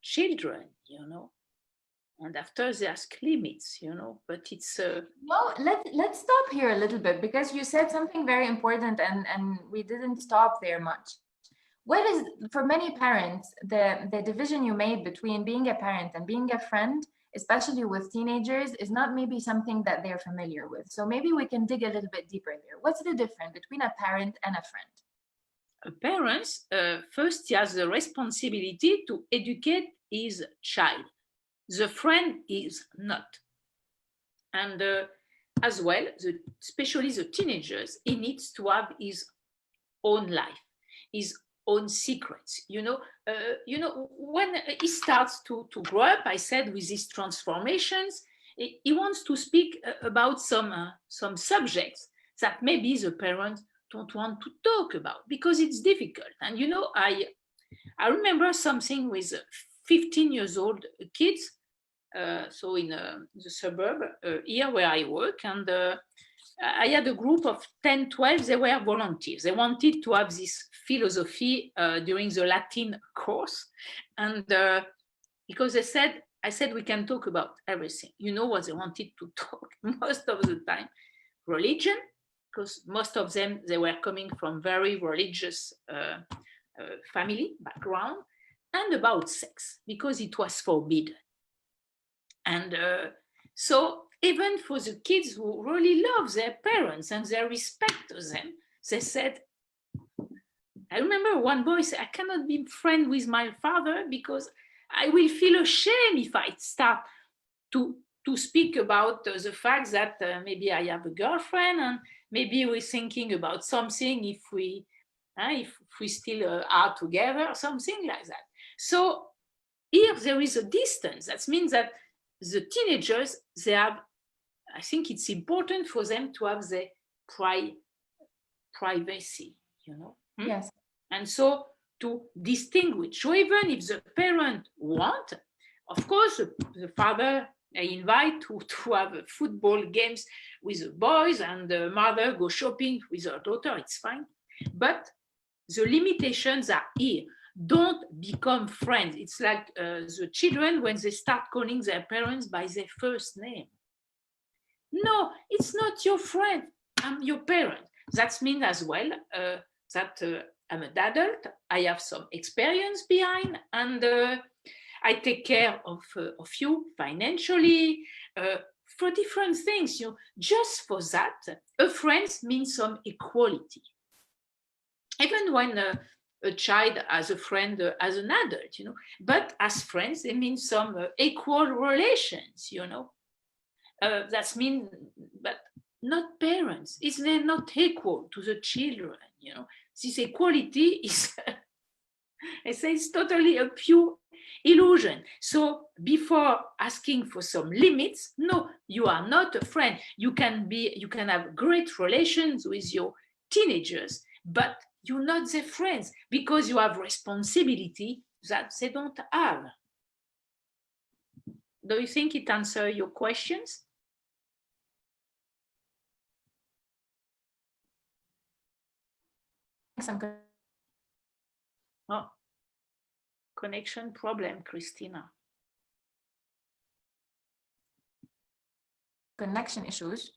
children, you know. And after they ask limits, but it's No, let's stop here a little bit, because you said something very important, and we didn't stop there much. What is, for many parents, the division you made between being a parent and being a friend, especially with teenagers, is not maybe something that they're familiar with. So maybe we can dig a little bit deeper there. What's the difference between a parent and a friend? a parent, first he has the responsibility to educate his child. The friend is not. And as well, especially the teenagers, he needs to have his own life, his own secrets. When he starts to grow up, I said, with these transformations, he wants to speak about some subjects that maybe the parents don't want to talk about because it's difficult. And I remember something with 15 years old kids, so in the suburb here where I work, and I had a group of 10, 12, they were volunteers. They wanted to have this philosophy during the Latin course. And because I said, we can talk about everything. You know what they wanted to talk most of the time? Religion, because most of them, they were coming from very religious family background, and about sex, because it was forbidden. And so even for the kids who really love their parents and they respect them, they said, I remember one boy said, I cannot be friend with my father because I will feel ashamed if I start to speak about the fact that maybe I have a girlfriend and maybe we're thinking about something if we still are together, something like that. So here there is a distance. That means that the teenagers, they have, I think it's important for them to have their privacy, Yes. And so to distinguish. So even if the parent want, of course, the father invite to have football games with the boys and the mother go shopping with her daughter, it's fine. But the limitations are here. Don't become friends. It's like the children when they start calling their parents by their first name. No, it's not your friend. I'm your parent. That means as well that I'm an adult. I have some experience behind, and I take care of you financially for different things. Just for that, a friend means some equality. Even when a child has a friend as an adult, but as friends, they mean some equal relations, That means, but not parents. They're not equal to the children, This equality is, I say, it's totally a pure illusion. So before asking for some limits, no, you are not a friend. You can have great relations with your teenagers, but you're not their friends because you have responsibility that they don't have. Do you think it answers your questions? Oh, connection problem, Christina. Connection issues.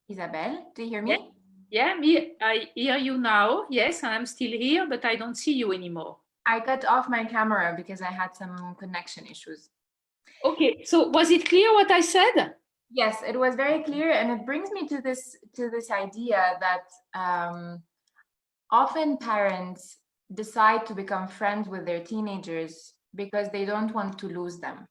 Isabelle, do you hear me? Yeah, me. I hear you now. Yes, I'm still here, but I don't see you anymore. I cut off my camera because I had some connection issues. Okay, so was it clear what I said? Yes, it was very clear, and it brings me to this idea that often parents decide to become friends with their teenagers because they don't want to lose them,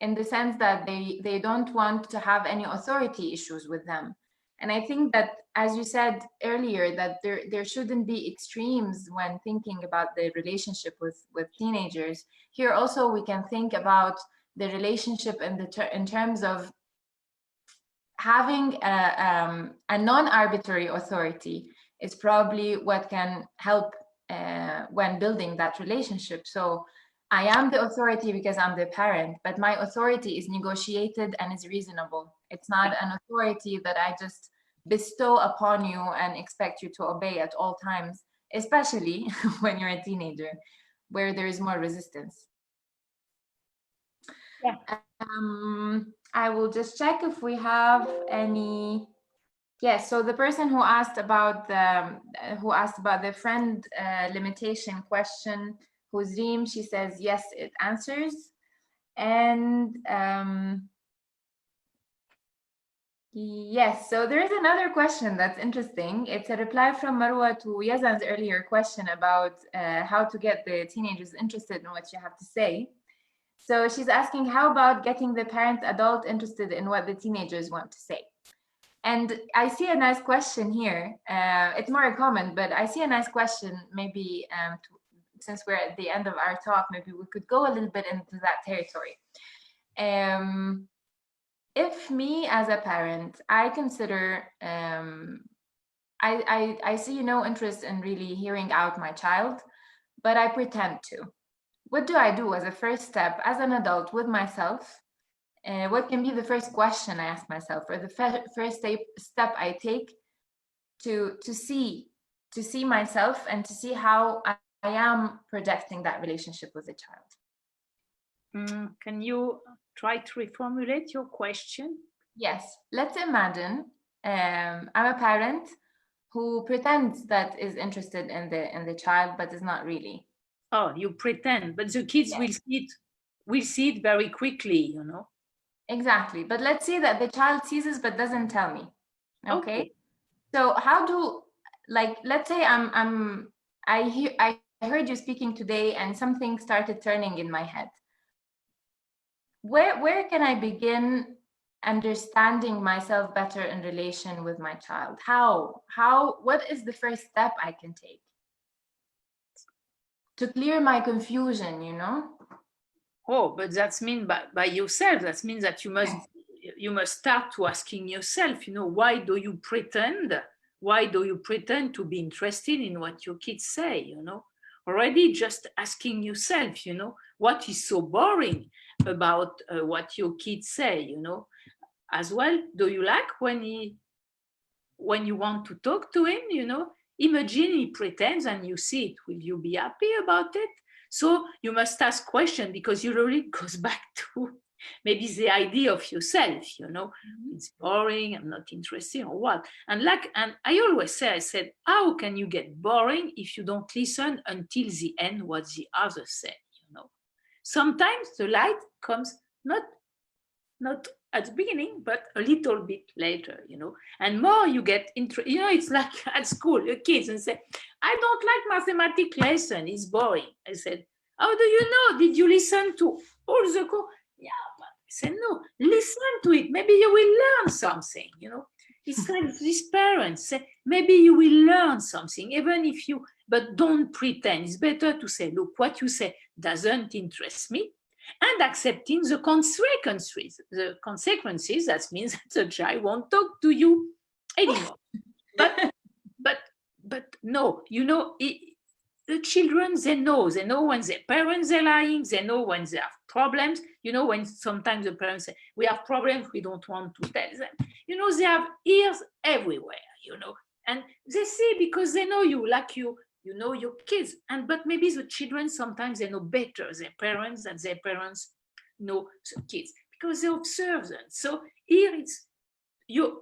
in the sense that they don't want to have any authority issues with them. And I think that, as you said earlier, that there shouldn't be extremes when thinking about the relationship with teenagers. Here also we can think about the relationship in terms of having a non-arbitrary authority is probably what can help when building that relationship. So I am the authority because I'm the parent, but my authority is negotiated and is reasonable. It's not an authority that I just bestow upon you and expect you to obey at all times, especially when you're a teenager, where there is more resistance. Yeah. I will just check if we have any. Yes, so the person who asked about the friend limitation question, whose dream, she says yes, it answers. And yes, so there is another question that's interesting. It's a reply from Marwa to Yazan's earlier question about how to get the teenagers interested in what you have to say. So she's asking, how about getting the parent adult interested in what the teenagers want to say? And I see a nice question here. It's more a comment, but I see a nice question. Maybe since we're at the end of our talk, maybe we could go a little bit into that territory. If me as a parent, I consider, I see no interest in really hearing out my child, but I pretend to. What do I do as a first step, as an adult with myself? What can be the first question I ask myself, or the first step I take to see myself and to see how I am projecting that relationship with the child? Can you try to reformulate your question? Yes, let's imagine I'm a parent who pretends that is interested in the child, but is not really. Oh, you pretend, but the kids Yes. will see it very quickly, you know. Exactly. But let's say that the child sees this but doesn't tell me. Okay. So how do, like, let's say I heard you speaking today and something started turning in my head. Where can I begin understanding myself better in relation with my child? What is the first step I can take to clear my confusion, you know? Oh, but that's mean by yourself. That means that you must start to asking yourself, you know, why do you pretend? Why do you pretend to be interested in what your kids say, you know? Already just asking yourself, you know, what is so boring about what your kids say, you know? As well, do you like when you want to talk to him, you know? Imagine he pretends and you see it. Will you be happy about it? So you must ask questions, because usually it goes back to maybe the idea of yourself, you know, it's boring, I'm not interested, or what. And I always say, I said, how can you get boring if you don't listen until the end what the other said, you know? Sometimes the light comes not at the beginning, but a little bit later, you know. And more you get you know, it's like at school, your kids and say, I don't like mathematics lesson, it's boring. I said, how do you know? Did you listen to all the course? Yeah, but I said, no, listen to it. Maybe you will learn something, you know. It's like these parents say, maybe you will learn something, even if you, but don't pretend. It's better to say, look, what you say doesn't interest me, and accepting the consequences. The consequences, that means that the child won't talk to you anymore. But no, you know, the children, they know when their parents are lying, they know when they have problems. You know, when sometimes the parents say, we have problems, we don't want to tell them. You know, they have ears everywhere, you know, and they see, because they know you, like you know your kids. But maybe the children sometimes they know better their parents than their parents know the kids, because they observe them. So here it's your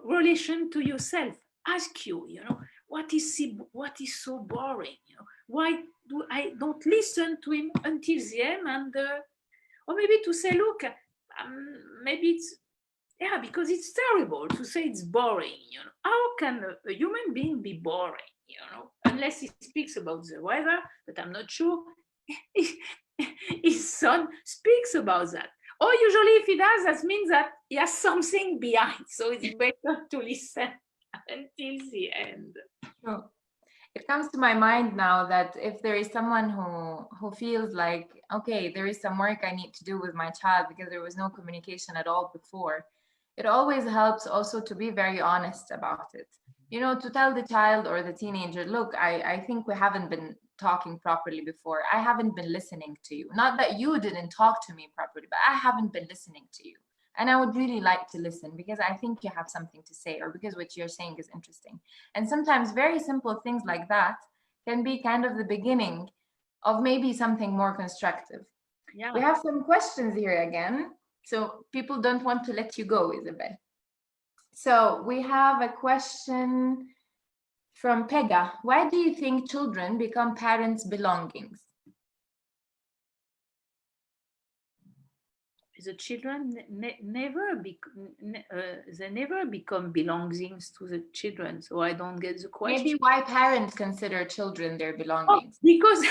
relation to yourself. Ask you know, what is so boring, you know, why do I don't listen to him until the end? And or maybe to say, look, maybe it's, yeah, because it's terrible to say it's boring, you know. How can a human being be boring, you know, unless he speaks about the weather? But I'm not sure his son speaks about that. Or usually if he does, that means that he has something behind. So it's better to listen until the end. Sure. It comes to my mind now that if there is someone who feels like, okay, there is some work I need to do with my child because there was no communication at all before, it always helps also to be very honest about it. You know, to tell the child or the teenager, look, I think we haven't been talking properly before. I haven't been listening to you. Not that you didn't talk to me properly, but I haven't been listening to you. And I would really like to listen because I think you have something to say, or because what you're saying is interesting. And sometimes very simple things like that can be kind of the beginning of maybe something more constructive. Yeah. We have some questions here again. So people don't want to let you go, Isabelle. So we have a question from Pega. Why do you think children become parents' belongings? The children they never become belongings to the children. So I don't get the question. Maybe why parents consider children their Oh, belongings. because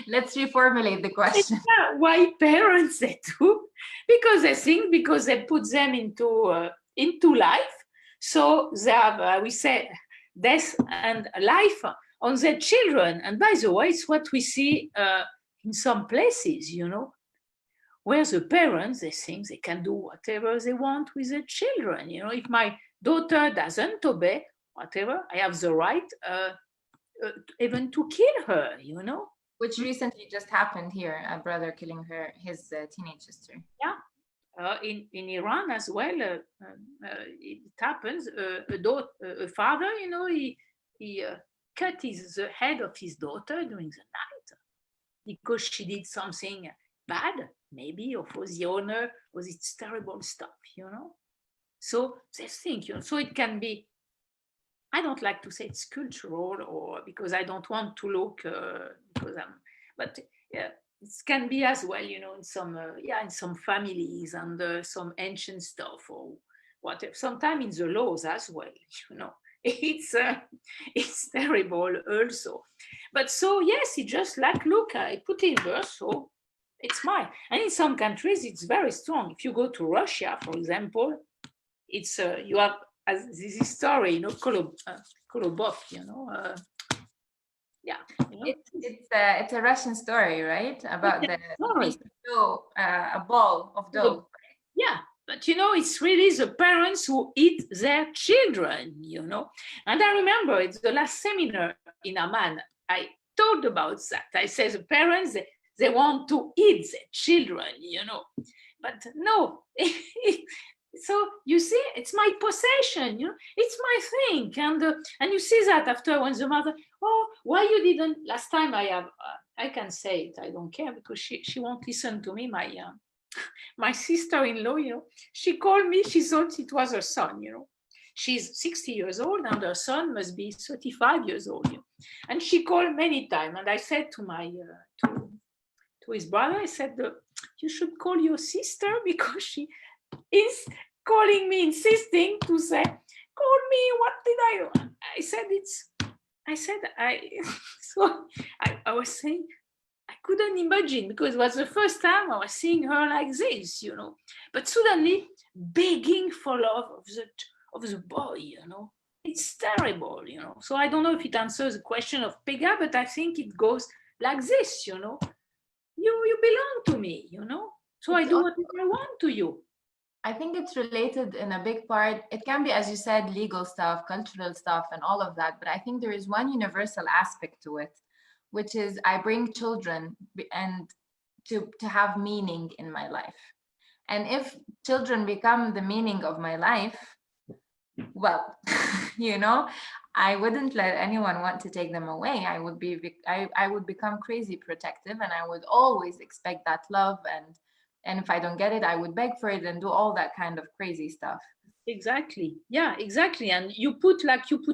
Let's reformulate the question. Yeah, why parents they do? Because they think because they put them into life, so they have we say death and life on their children. And by the way, it's what we see in some places, where the parents they think they can do whatever they want with their children. If my daughter doesn't obey whatever, I have the right even to kill her. Which recently just happened here, a brother killing his teenage sister. Yeah, in Iran as well, it happens. A father, he cut the head of his daughter during the night because she did something bad, maybe, or for the honor, or it's terrible stuff, So they think, so it can be. I don't like to say it's cultural, or because I don't want to look but yeah, it can be as well, in some families and some ancient stuff or whatever. Sometimes in the laws as well, it's terrible also. But so yes, it just like look, I put in verse, so it's mine. And in some countries, it's very strong. If you go to Russia, for example, it's you have as this story, Kolobov, yeah. It's a Russian story, right? About the piece of dough, a ball of dough. Yeah, but it's really the parents who eat their children, And I remember it's the last seminar in Amman. I told about that. I said the parents they want to eat their children, But no. So you see, it's my possession, it's my thing, and you see that after when the mother, oh, why you didn't last time? I can say it, I don't care because she won't listen to me. My sister-in-law, she called me. She thought it was her son, She's 60 years old and her son must be 35 years old, And she called many times, and I said to my to his brother, I said, you should call your sister because she is calling me, insisting to say, call me, what did I do? So I was saying, I couldn't imagine because it was the first time I was seeing her like this, But suddenly begging for love of the boy, It's terrible, So I don't know if it answers the question of Pega, but I think it goes like this, You belong to me, So I do whatever I want to you. I think it's related in a big part. It can be, as you said, legal stuff, cultural stuff, and all of that. But I think there is one universal aspect to it, which is I bring children and to have meaning in my life. And if children become the meaning of my life, well, I wouldn't let anyone want to take them away. I would become crazy protective, and I would always expect that love, and if I don't get it, I would beg for it and do all that kind of crazy stuff. Exactly. Yeah, exactly. And you put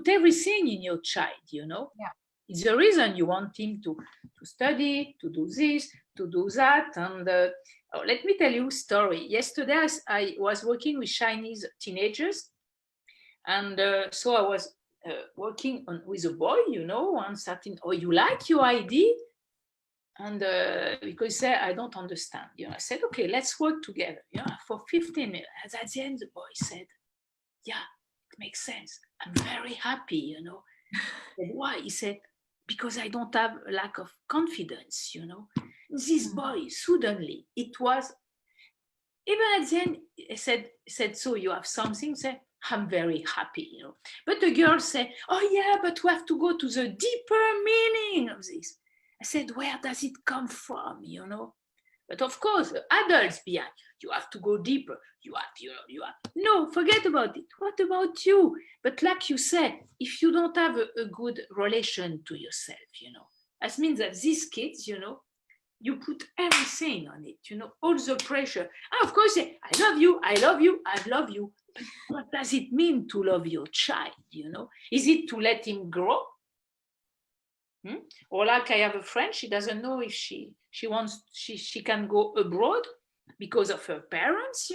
everything in your child, Yeah. It's the reason you want him to study, to do this, to do that. And let me tell you a story. Yesterday, I was working with Chinese teenagers. And so I was working with a boy, and starting, oh, you like your ID? And because he said, I don't understand. I said, okay, let's work together. For 15 minutes. At the end, the boy said, yeah, it makes sense. I'm very happy, And why? He said, because I don't have a lack of confidence, This boy, suddenly, it was, even at the end, he said, so you have something? Said, I'm very happy, But the girl said, oh yeah, but we have to go to the deeper meaning of this. I said, where does it come from, But of course, the adults behind, you have to go deeper. You have, no, forget about it. What about you? But like you said, if you don't have a good relation to yourself, that means that these kids, you put everything on it, all the pressure. And of course, I love you, I love you, I love you. But what does it mean to love your child, Is it to let him grow? Or like I have a friend, she doesn't know if she can go abroad because of her parents,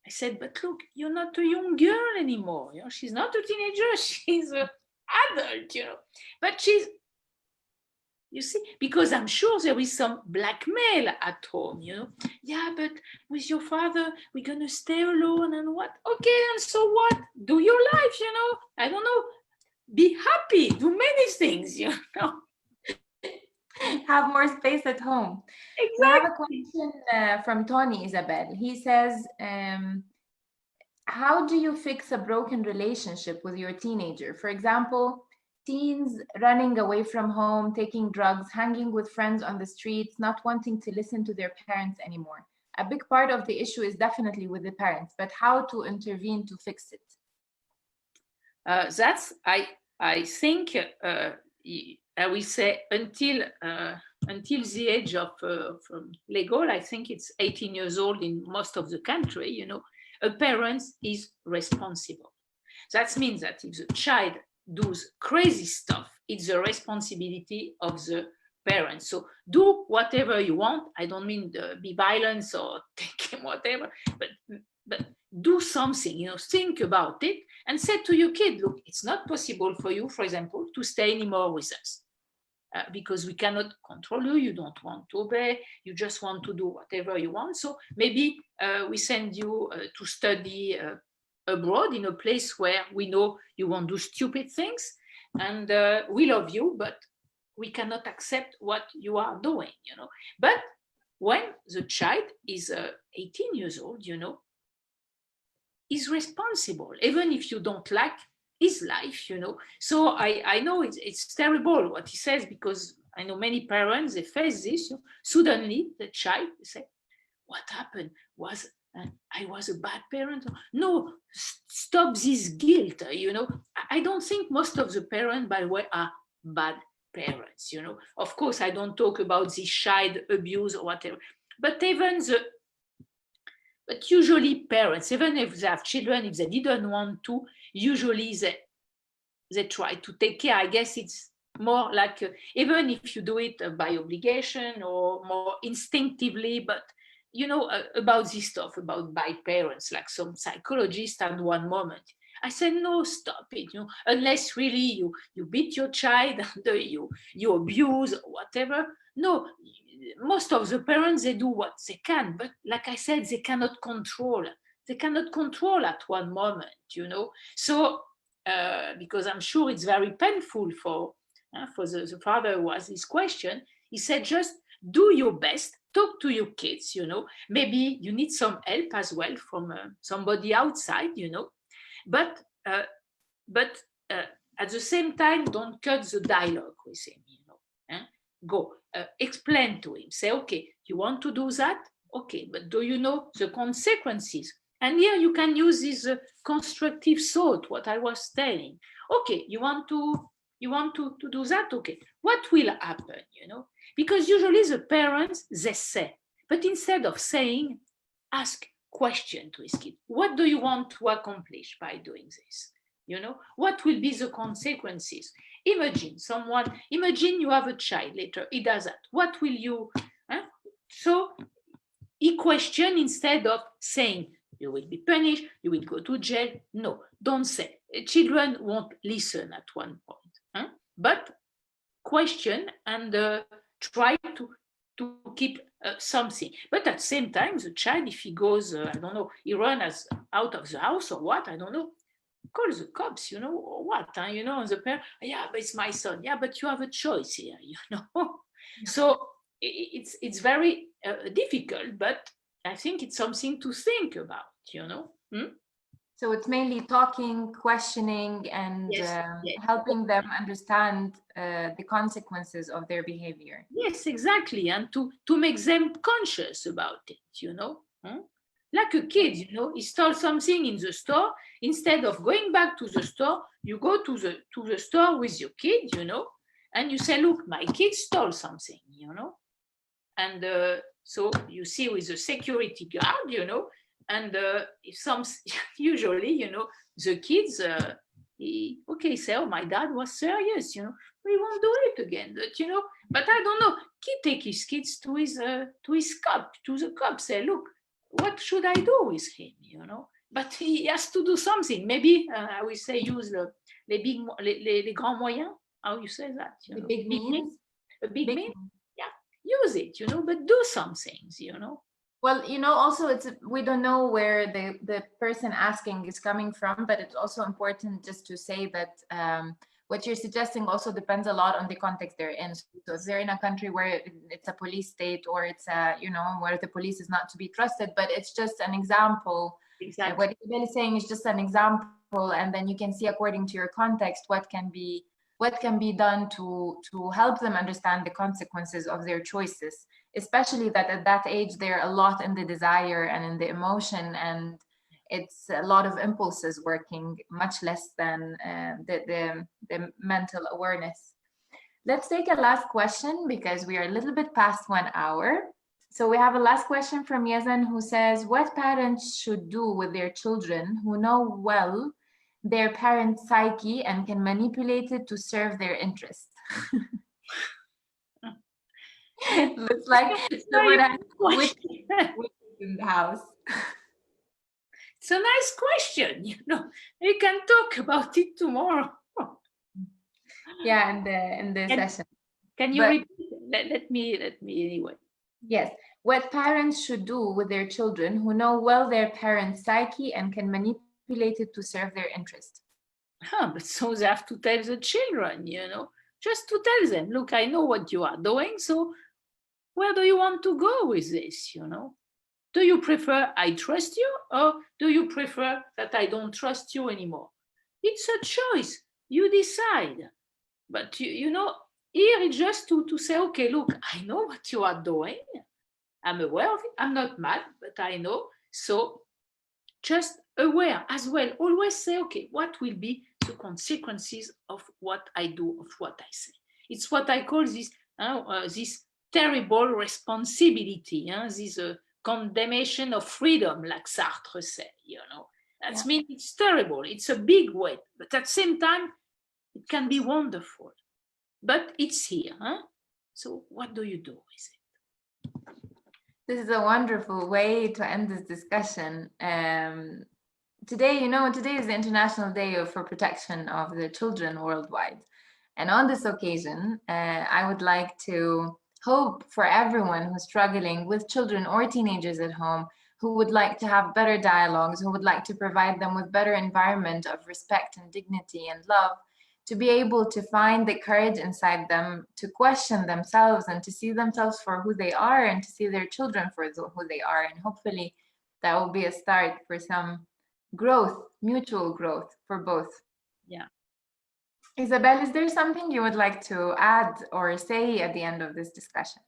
I said, but look, you're not a young girl anymore. She's not a teenager, she's an adult, But you see, because I'm sure there is some blackmail at home, Yeah, but with your father, we're going to stay alone and what? Okay, and so what? Do your life, I don't know. Be happy, do many things, Have more space at home. Exactly. We have a question from Tony, Isabelle. He says, how do you fix a broken relationship with your teenager? For example, teens running away from home, taking drugs, hanging with friends on the streets, not wanting to listen to their parents anymore. A big part of the issue is definitely with the parents, but how to intervene to fix it? I think I will say until the age of from legal, I think it's 18 years old in most of the country, a parent is responsible. That means that if the child does crazy stuff, it's the responsibility of the parents. So do whatever you want. I don't mean be violent or take whatever, but do something, think about it and say to your kid, look, it's not possible for you, for example, to stay anymore with us. Because we cannot control you, you don't want to obey, you just want to do whatever you want. So maybe we send you to study abroad in a place where we know you won't do stupid things, and we love you, but we cannot accept what you are doing, But when the child is 18 years old, is responsible, even if you don't like his life, So I know it's terrible what he says, because I know many parents, they face this. Suddenly the child say, what happened? I was a bad parent? No, stop this guilt, I don't think most of the parents, by the way, are bad parents, Of course, I don't talk about this child abuse or whatever, but but usually parents, even if they have children, if they didn't want to, usually they try to take care. I guess it's more like, even if you do it by obligation or more instinctively, but about this stuff, about bad parents, like some psychologists at one moment. I said, no, stop it, unless really you beat your child, and you abuse or whatever. No, most of the parents, they do what they can, but like I said, they cannot control at one moment, So because I'm sure it's very painful for the father who has this question, he said, just do your best, talk to your kids, maybe you need some help as well from somebody outside, but at the same time, don't cut the dialogue with him, Go explain to him, say, okay, you want to do that, okay, but do you know the consequences? And here you can use this constructive thought, what I was telling. Okay, you want to do that, okay, what will happen, because usually the parents, they say, but instead of saying, ask question to his kid, what do you want to accomplish by doing this? What will be the consequences? Imagine you have a child later, he does that. What will you, So he question instead of saying, you will be punished, you will go to jail. No, don't say. Children won't listen at one point. But question and try to keep something. But at the same time, the child, if he goes, I don't know, he runs out of the house or what, I don't know, call the cops, or what, and the parent, yeah, but it's my son. Yeah, but you have a choice here, So it's very difficult, but I think it's something to think about, So it's mainly talking, questioning, and Yes. helping them understand the consequences of their behavior. Yes, exactly, and to make them conscious about it, Like a kid, he stole something in the store. Instead of going back to the store, you go to the store with your kid, and you say, look, my kid stole something, And so you see with the security guard, and if some, usually, the kids, say, oh, my dad was serious, we won't do it again. But I don't know. He take his kids to his cop, to the cop, say, look, what should I do with him, But he has to do something. Maybe I will say use les grands moyens. How you say that? The big means. A big mean. Yeah, use it, but do some things, Well, also we don't know where the person asking is coming from, but it's also important just to say that what you're suggesting also depends a lot on the context they're in. So if they're in a country where it's a police state, or it's where the police is not to be trusted, but it's just an example. Exactly. What Isabelle is saying is just an example, and then you can see according to your context what can be done to help them understand the consequences of their choices, especially that at that age they're a lot in the desire and in the emotion, and it's a lot of impulses working, much less than the mental awareness. Let's take a last question because we are a little bit past 1 hour. So we have a last question from Yazan, who says, what parents should do with their children who know well their parents' psyche and can manipulate it to serve their interests? Looks like someone has witches in the house. It's a nice question, We can talk about it tomorrow. Yeah, in the session. Can you repeat? Let me anyway. Yes. What parents should do with their children who know well their parents' psyche and can manipulate it to serve their interest? But so they have to tell the children, just to tell them, look, I know what you are doing, so where do you want to go with this, Do you prefer I trust you, or do you prefer that I don't trust you anymore? It's a choice. You decide. But, here it's just to say, okay, look, I know what you are doing. I'm aware of it. I'm not mad, but I know. So just aware as well. Always say, okay, what will be the consequences of what I do, of what I say? It's what I call this terrible responsibility, this condemnation of freedom, like Sartre said, That means it's terrible. It's a big weight, but at the same time, it can be wonderful. But it's here. So what do you do with it? This is a wonderful way to end this discussion. Today, today is the International Day for Protection of the Children worldwide. And on this occasion, I would like to hope for everyone who's struggling with children or teenagers at home, who would like to have better dialogues, who would like to provide them with better environment of respect and dignity and love, to be able to find the courage inside them to question themselves and to see themselves for who they are, and to see their children for who they are. And hopefully that will be a start for some growth, mutual growth for both. Yeah. Isabelle, is there something you would like to add or say at the end of this discussion?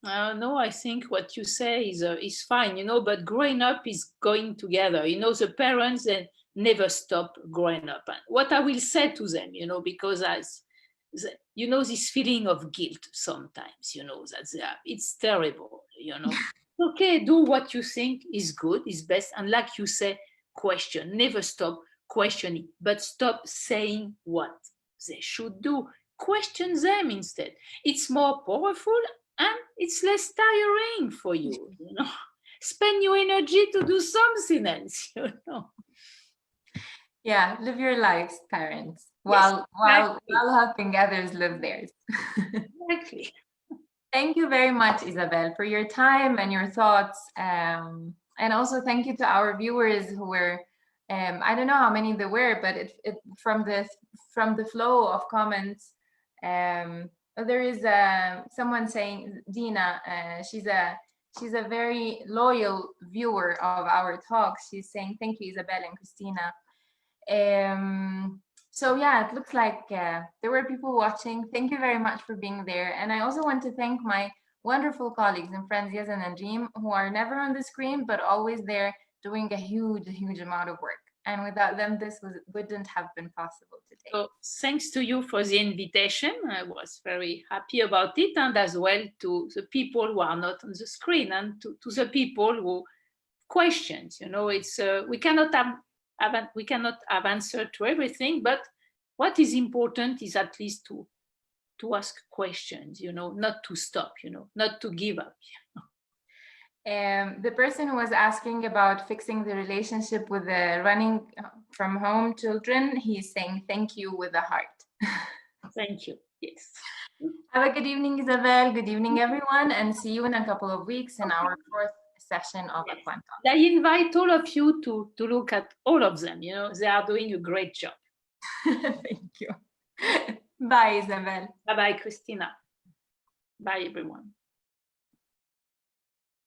No, I think what you say is fine, but growing up is going together. The parents never stop growing up. And what I will say to them, because this feeling of guilt sometimes, that they have, it's terrible, Okay, do what you think is good, is best. And like you say, question, never stop questioning, but stop saying what they should do. Question them instead. It's more powerful and it's less tiring for you, Spend your energy to do something else, Yeah, live your lives, parents, while helping others live theirs. Exactly. Thank you very much, Isabelle, for your time and your thoughts. And also thank you to our viewers who were, I don't know how many there were, but it from the flow of comments, there is someone saying, Dina, she's a very loyal viewer of our talks. She's saying, thank you, Isabelle and Christina. So yeah, it looks like there were people watching. Thank you very much for being there. And I also want to thank my wonderful colleagues and friends, Yazan and Reem, who are never on the screen, but always there doing a huge amount of work. And without them, this wouldn't have been possible today. So thanks to you for the invitation. I was very happy about it, and as well to the people who are not on the screen, and to the people who questions. It's we cannot have answer to everything, but what is important is at least to ask questions. Not to stop. Not to give up. The person who was asking about fixing the relationship with the running from home children, he's saying thank you with a heart. Thank you. Yes. Have a good evening, Isabelle. Good evening, everyone, and see you in a couple of weeks in our 4th session of Akwan Talks. I invite all of you to look at all of them. They are doing a great job. Thank you. Bye, Isabelle. Bye-bye, Christina. Bye, everyone.